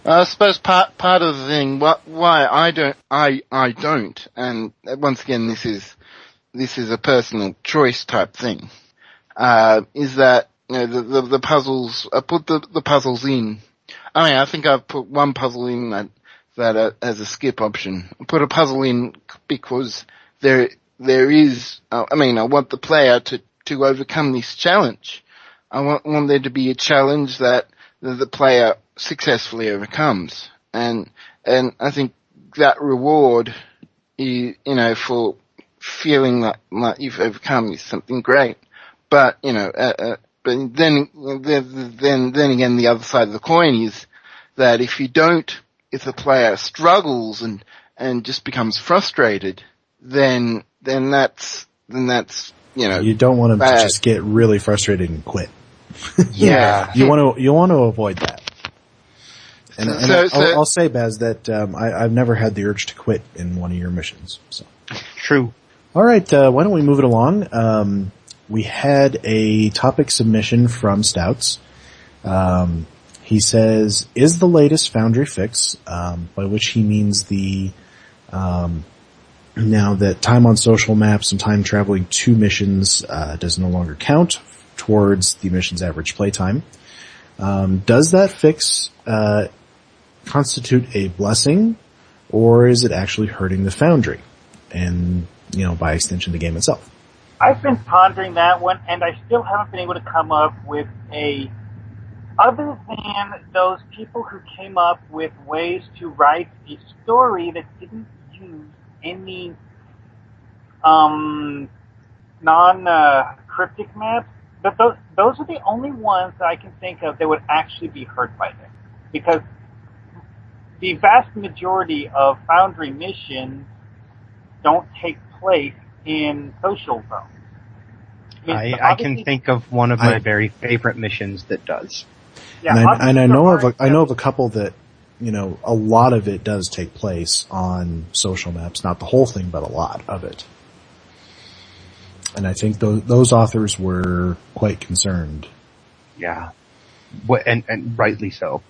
B: I suppose part of the thing, why I don't, and once again this is a personal choice type thing, is that, the puzzles, I put the puzzles in. I mean, I think I've put one puzzle in that that as a skip option. Put a puzzle in because there is. I want the player to overcome this challenge. I want there to be a challenge that the player successfully overcomes, and I think that reward is, for feeling like you've overcome is something great. But but then again, the other side of the coin is that if the player struggles and just becomes frustrated, then that's
A: you don't want them
B: bad.
A: to just get really frustrated and quit.
B: Yeah.
A: You want to avoid that. And I'll say, Baz, that I've never had the urge to quit in one of your missions. So
C: True.
A: all right, why don't we move it along? We had a topic submission from Stouts. He says, is the latest Foundry fix, by which he means the now that time on social maps and time traveling to missions does no longer count towards the mission's average playtime. Does that fix constitute a blessing, or is it actually hurting the Foundry and, by extension, the game itself?
D: I've been pondering that one, and I still haven't been able to come up with other than those people who came up with ways to write a story that didn't use any non-cryptic maps. But those are the only ones that I can think of that would actually be hurt by this. Because the vast majority of Foundry missions don't take place in social zones.
C: I can think of one of my very favorite missions that does.
D: Yeah,
A: and I know of a couple that, a lot of it does take place on social maps. Not the whole thing, but a lot of it. And I think those authors were quite concerned.
C: Yeah. And rightly so.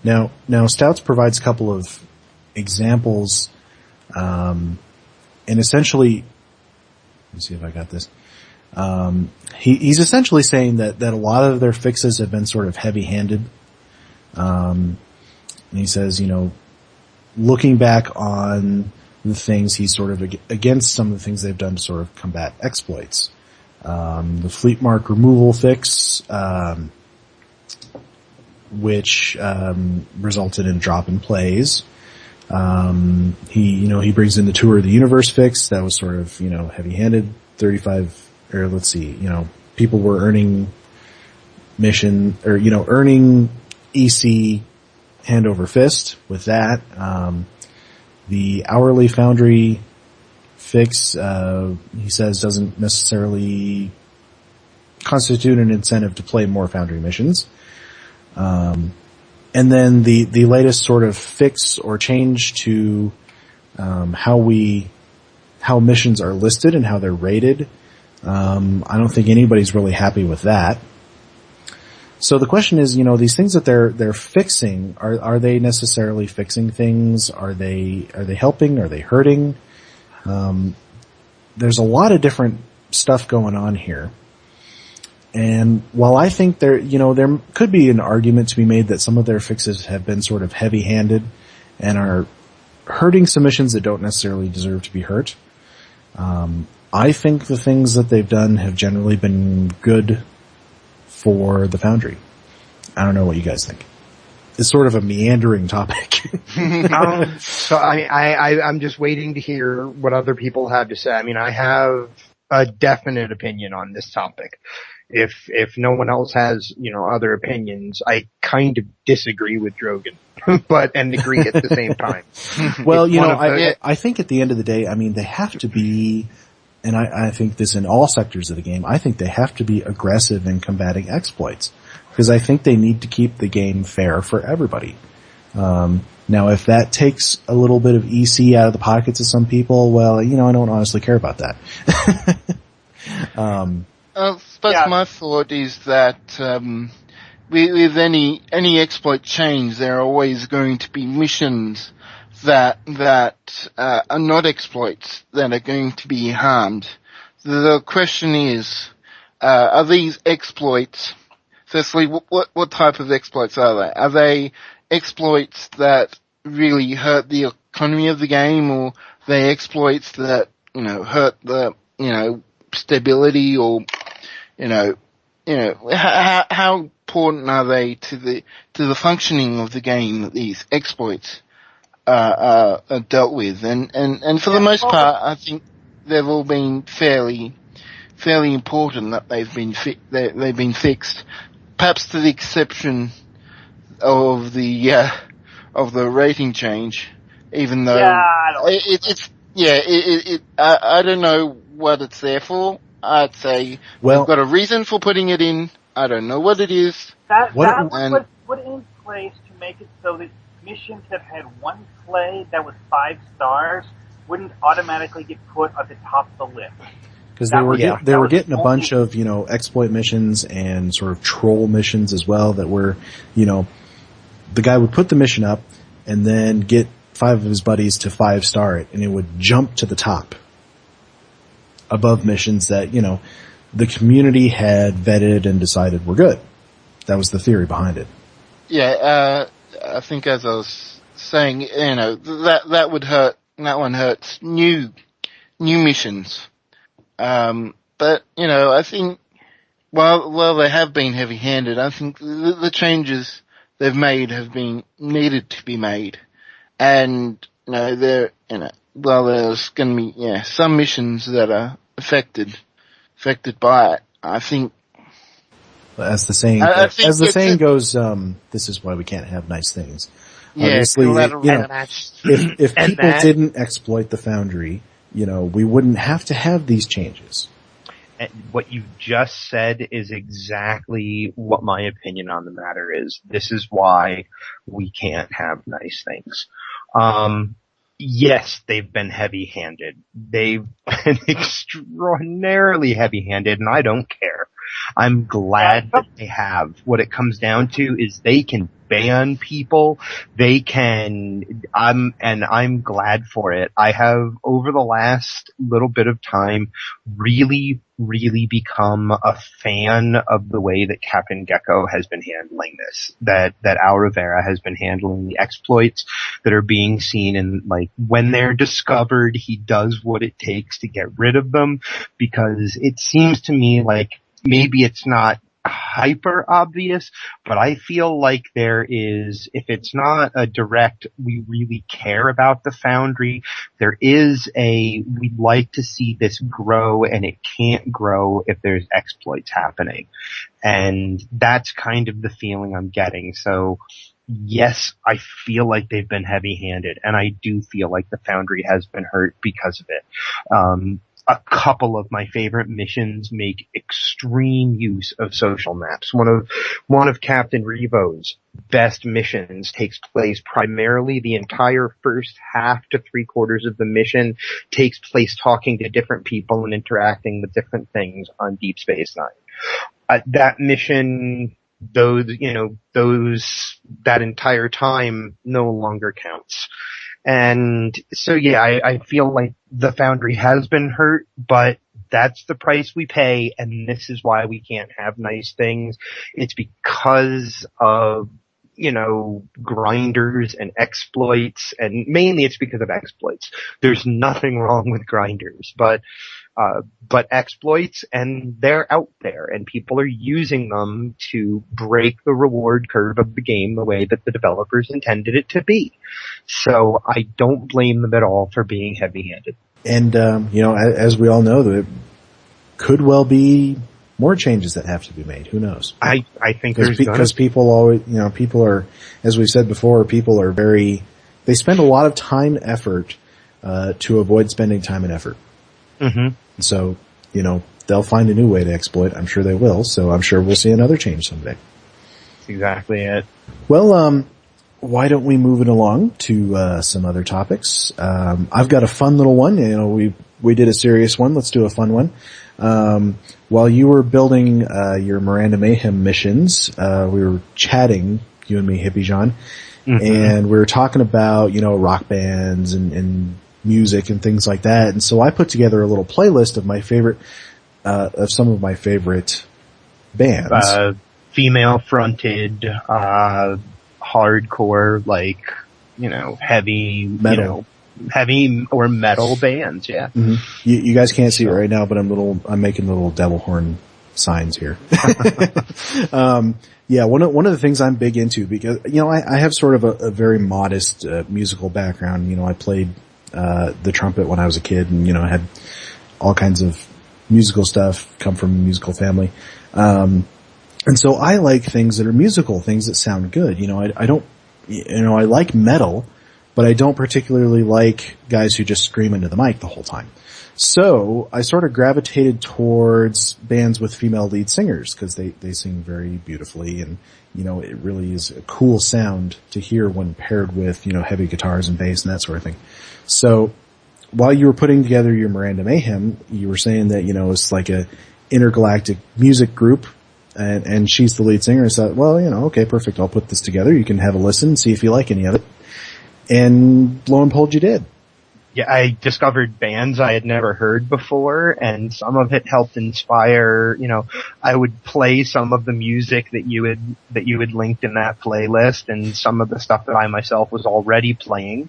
A: Now Stouts provides a couple of examples, and essentially, let me see if I got this. He's essentially saying that a lot of their fixes have been sort of heavy-handed. And he says, looking back on the things, he's sort of against some of the things they've done to sort of combat exploits. The fleet mark removal fix, which resulted in drop in plays. He brings in the Tour of the Universe fix that was sort of, heavy-handed. 35, or let's see, people were earning earning EC hand over fist with that. The hourly Foundry fix, he says, doesn't necessarily constitute an incentive to play more Foundry missions. And then the latest sort of fix or change to how missions are listed and how they're rated. I don't think anybody's really happy with that. So the question is, these things that they're fixing, are they necessarily fixing things? Are they helping? Are they hurting? There's a lot of different stuff going on here. And while I think there could be an argument to be made that some of their fixes have been sort of heavy-handed and are hurting submissions that don't necessarily deserve to be hurt, I think the things that they've done have generally been good for the Foundry. I don't know what you guys think. It's sort of a meandering topic.
C: So I'm just waiting to hear what other people have to say. I have a definite opinion on this topic. If no one else has, other opinions, I kind of disagree with Drogon, and agree at the same time.
A: Well, I think at the end of the day, they have to be, and I think this in all sectors of the game, I think they have to be aggressive in combating exploits. Because I think they need to keep the game fair for everybody. Now, if that takes a little bit of EC out of the pockets of some people, well, I don't honestly care about that.
B: My thought is that with any exploit change, there are always going to be missions that are not exploits that are going to be harmed. The question is, are these exploits? Firstly, what type of exploits are they? Are they exploits that really hurt the economy of the game, or they exploits that, hurt the, stability, or, how important are they to the functioning of the game that these exploits are dealt with? And for the most part, I think they've all been fairly important that they've been fixed. Perhaps to the exception of the rating change, even though I don't know what it's there for. I'd say they've got a reason for putting it in. I don't know what it is.
D: That was put in place to make it so that missions that had one play that was 5 stars wouldn't automatically get put at the top of the list.
A: Because they were getting a bunch of, exploit missions and sort of troll missions as well that were, the guy would put the mission up and then get 5 of his buddies to 5-star it, and it would jump to the top above missions that, the community had vetted and decided were good. That was the theory behind it.
B: Yeah, I think as I was saying, that would hurt, that one hurts new missions. But, I think, while they have been heavy-handed, I think the changes they've made have been needed to be made. And, there's gonna be, some missions that are affected by it. I think,
A: as the saying goes, this is why we can't have nice things.
B: Yeah,
A: obviously, if people didn't exploit the Foundry, we wouldn't have to have these changes.
C: And what you just said is exactly what my opinion on the matter is. This is why we can't have nice things. Yes, they've been heavy-handed. They've been extraordinarily heavy-handed, and I don't care. I'm glad that they have. What it comes down to is they can ban people. They can, I'm glad for it. I have, over the last little bit of time, really, really become a fan of the way that Captain Gecko has been handling this. That Al Rivera has been handling the exploits that are being seen, and when they're discovered, he does what it takes to get rid of them, because it seems to me like maybe it's not hyper obvious, but I feel like there is, if it's not a direct, we really care about the Foundry, there is we'd like to see this grow, and it can't grow if there's exploits happening. And that's kind of the feeling I'm getting. So yes, I feel like they've been heavy-handed, and I do feel like the Foundry has been hurt because of it. A couple of my favorite missions make extreme use of social maps. One of Captain Revo's best missions takes place primarily, the entire first half to 3/4 of the mission takes place talking to different people and interacting with different things on Deep Space Nine. That mission, that entire time no longer counts. And so, I feel like the Foundry has been hurt, but that's the price we pay, and this is why we can't have nice things. It's because of, grinders and exploits, and mainly it's because of exploits. There's nothing wrong with grinders, but exploits, and they're out there, and people are using them to break the reward curve of the game the way that the developers intended it to be. So I don't blame them at all for being heavy-handed.
A: And, as we all know, there could well be more changes that have to be made. Who knows?
C: I think
A: because people always, people are, as we said before, people are they spend a lot of time and effort, to avoid spending time and effort.
C: Mm-hmm.
A: So, they'll find a new way to exploit. I'm sure they will. So I'm sure we'll see another change someday.
C: That's exactly it.
A: Well, why don't we move it along to some other topics? I've got a fun little one. We did a serious one. Let's do a fun one. While you were building your Miranda Mayhem missions, we were chatting, you and me, Hippiejohn, and we were talking about rock bands and music and things like that. And so I put together a little playlist of my favorite, of some of my favorite bands.
C: Female fronted, hardcore, heavy,
A: Metal.
C: heavy or metal bands. Yeah.
A: Mm-hmm. You guys can't see it right now, but I'm making little devil horn signs here. Yeah, one of the things I'm big into, because, I have sort of a very modest, musical background. I played, the trumpet when I was a kid, and, I had all kinds of musical stuff, come from a musical family. And so I like things that are musical, things that sound good. I don't, I like metal, but I don't particularly like guys who just scream into the mic the whole time. So I sort of gravitated towards bands with female lead singers, because they sing very beautifully, and, it really is a cool sound to hear when paired with, heavy guitars and bass and that sort of thing. So while you were putting together your Miranda Mayhem, you were saying that, it's like a intergalactic music group, and she's the lead singer. So, well, okay, perfect. I'll put this together. You can have a listen, see if you like any of it. And lo and behold, you did.
C: Yeah, I discovered bands I had never heard before, and some of it helped inspire, I would play some of the music that you had linked in that playlist, and some of the stuff that I myself was already playing,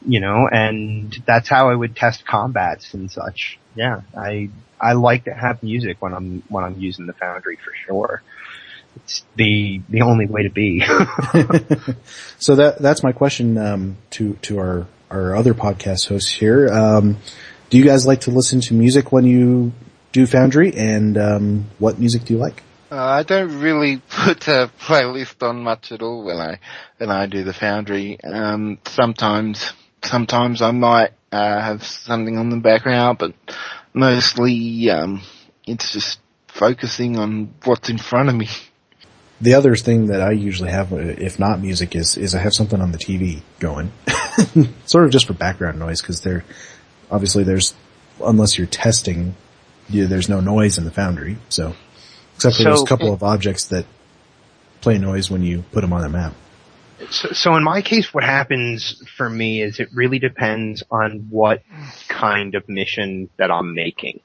C: and that's how I would test combats and such. Yeah, I like to have music when I'm using the Foundry, for sure. It's the only way to be.
A: So that's my question, to our other podcast hosts here. Do you guys like to listen to music when you do Foundry, and what music do you like?
B: I don't really put a playlist on much at all when I do the Foundry. Sometimes I might have something on the background, but mostly it's just focusing on what's in front of me.
A: The other thing that I usually have, if not music, is I have something on the TV going. Sort of just for background noise, because unless you're testing, there's no noise in the Foundry. So, except for those couple of objects that play noise when you put them on a map.
C: So in my case, what happens for me is it really depends on what kind of mission that I'm making.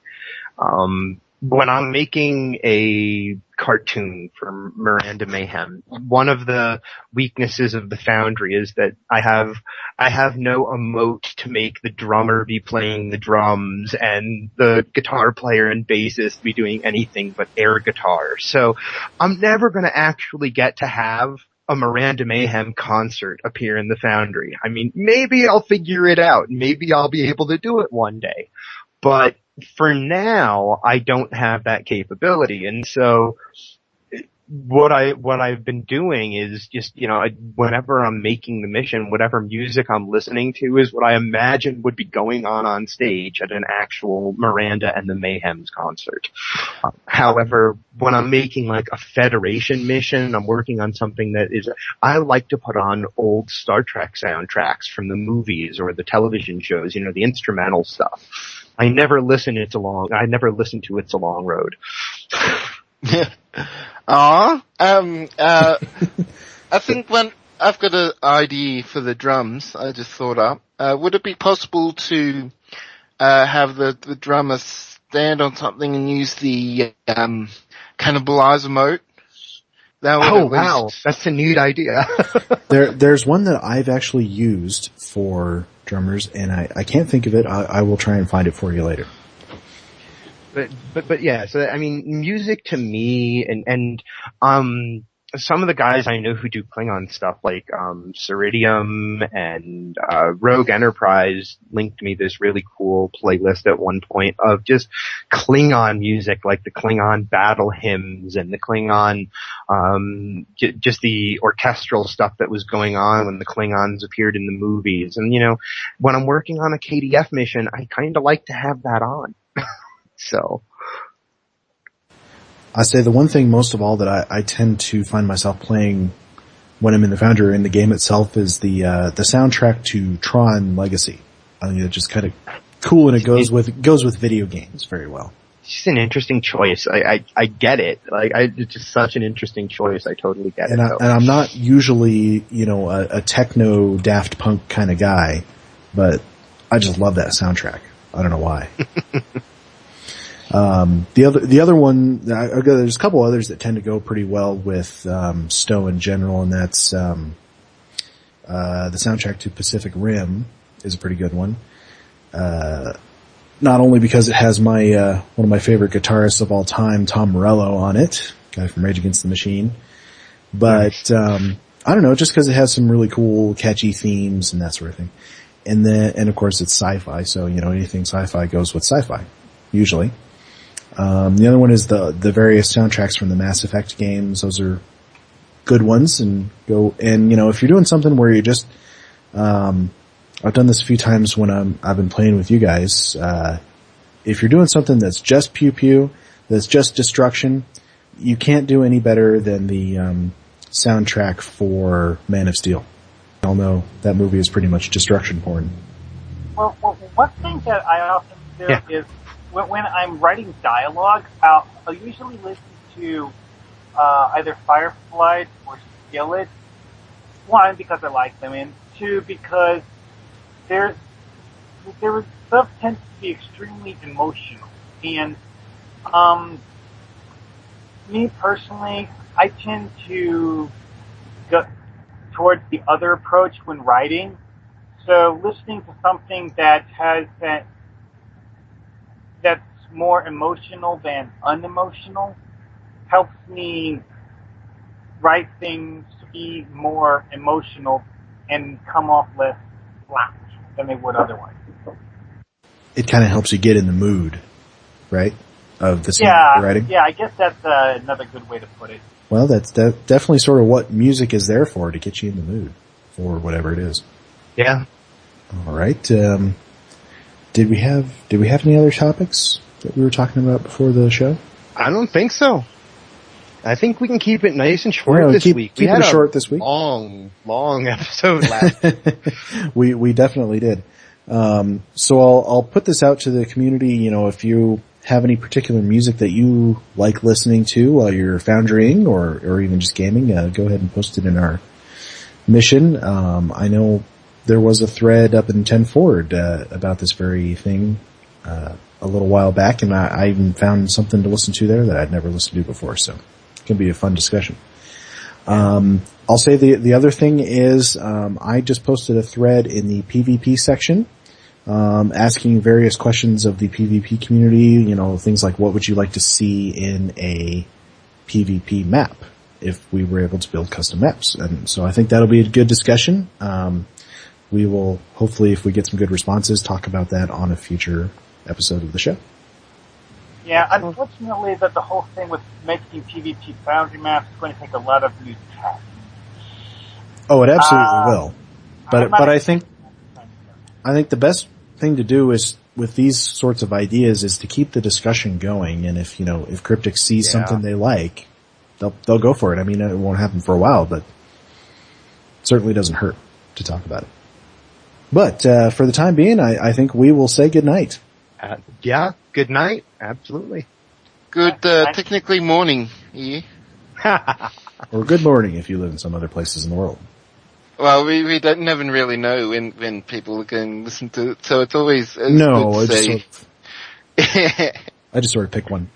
C: When I'm making a cartoon for Miranda Mayhem, one of the weaknesses of the Foundry is that I have no emote to make the drummer be playing the drums and the guitar player and bassist be doing anything but air guitar. So I'm never going to actually get to have a Miranda Mayhem concert appear in the Foundry. I mean, maybe I'll figure it out. Maybe I'll be able to do it one day. But for now, I don't have that capability. And so what I've been doing is just, whenever I'm making the mission, whatever music I'm listening to is what I imagine would be going on stage at an actual Miranda and the Mayhems concert. However, when I'm making like a Federation mission, I'm working on something I like to put on old Star Trek soundtracks from the movies or the television shows, the instrumental stuff. I never listen to It's a Long Road.
B: I think when I've got an idea for the drums, I just thought up. Would it be possible to have the drummer stand on something and use the cannibalizer mode?
C: Wow, that's a neat idea.
A: There's one that I've actually used for drummers, and I can't think of it. I will try and find it for you later.
C: But yeah, so I mean, music to me, and some of the guys I know who do Klingon stuff, like Ceridium and Rogue Enterprise, linked me this really cool playlist at one point of just Klingon music, like the Klingon battle hymns and the Klingon, just the orchestral stuff that was going on when the Klingons appeared in the movies. And when I'm working on a KDF mission, I kind of like to have that on. So
A: I say the one thing most of all that I tend to find myself playing when I'm in the Foundry or in the game itself is the soundtrack to Tron Legacy. I think it's just kind of cool, and it goes with video games very well.
C: It's just an interesting choice. I get it. It's just such an interesting choice. I totally get it.
A: And I'm not usually, a techno Daft Punk kind of guy, but I just love that soundtrack. I don't know why. The other one, there's a couple others that tend to go pretty well with Stowe in general, and that's The soundtrack to Pacific Rim is a pretty good one. Not only because it has my one of my favorite guitarists of all time, Tom Morello, on it, guy from Rage Against the Machine, but I don't know, just because it has some really cool, catchy themes and that sort of thing. And of course it's sci-fi, so anything sci-fi goes with sci-fi, usually. The other one is the various soundtracks from the Mass Effect games. Those are good ones, and if you're doing something where you just I've done this a few times when I've been playing with you guys. If you're doing something that's just pew-pew, that's just destruction, you can't do any better than the soundtrack for Man of Steel. We all know that movie is pretty much destruction porn.
D: Well, one thing that I often do is when I'm writing dialogue, I'll usually listen to either Firefly or Skillet. One, because I like them, and two, because their stuff tends to be extremely emotional. And me personally, I tend to go towards the other approach when writing. So listening to something that has that's more emotional than unemotional helps me write things to be more emotional and come off less flat than they would otherwise.
A: It kind of helps you get in the mood, right? Of the scene you're writing.
D: Yeah, I guess that's another good way to put it.
A: Well, that's definitely sort of what music is there for, to get you in the mood for whatever it is.
C: Yeah.
A: All right. Did we have any other topics that we were talking about before the show?
C: I don't think so. I think we can keep it nice and short this week.
A: Keep it short this week.
C: Long episode last week.
A: We definitely did. So I'll put this out to the community. If you have any particular music that you like listening to while you're foundrying or even just gaming, go ahead and post it in our mission. I know there was a thread up in 10 Forward about this very thing a little while back, and I even found something to listen to there that I'd never listened to before, so it can be a fun discussion. I'll say the other thing is I just posted a thread in the PvP section asking various questions of the PvP community, things like what would you like to see in a PvP map if we were able to build custom maps. And so I think that'll be a good discussion. We will hopefully, if we get some good responses, talk about that on a future episode of the show.
D: Yeah, unfortunately, that the whole thing with making PvP Foundry maps is going to take a lot of new tech.
A: Oh, it absolutely will. But I think the best thing to do is with these sorts of ideas is to keep the discussion going. And if Cryptic sees something they like, they'll go for it. I mean, it won't happen for a while, but it certainly doesn't hurt to talk about it. But for the time being, I think we will say good night.
C: Good night. Absolutely.
B: Good, technically morning here.
A: Or good morning if you live in some other places in the world.
B: Well, we never really know when people can listen to it, so it's always
A: I just sort of pick one.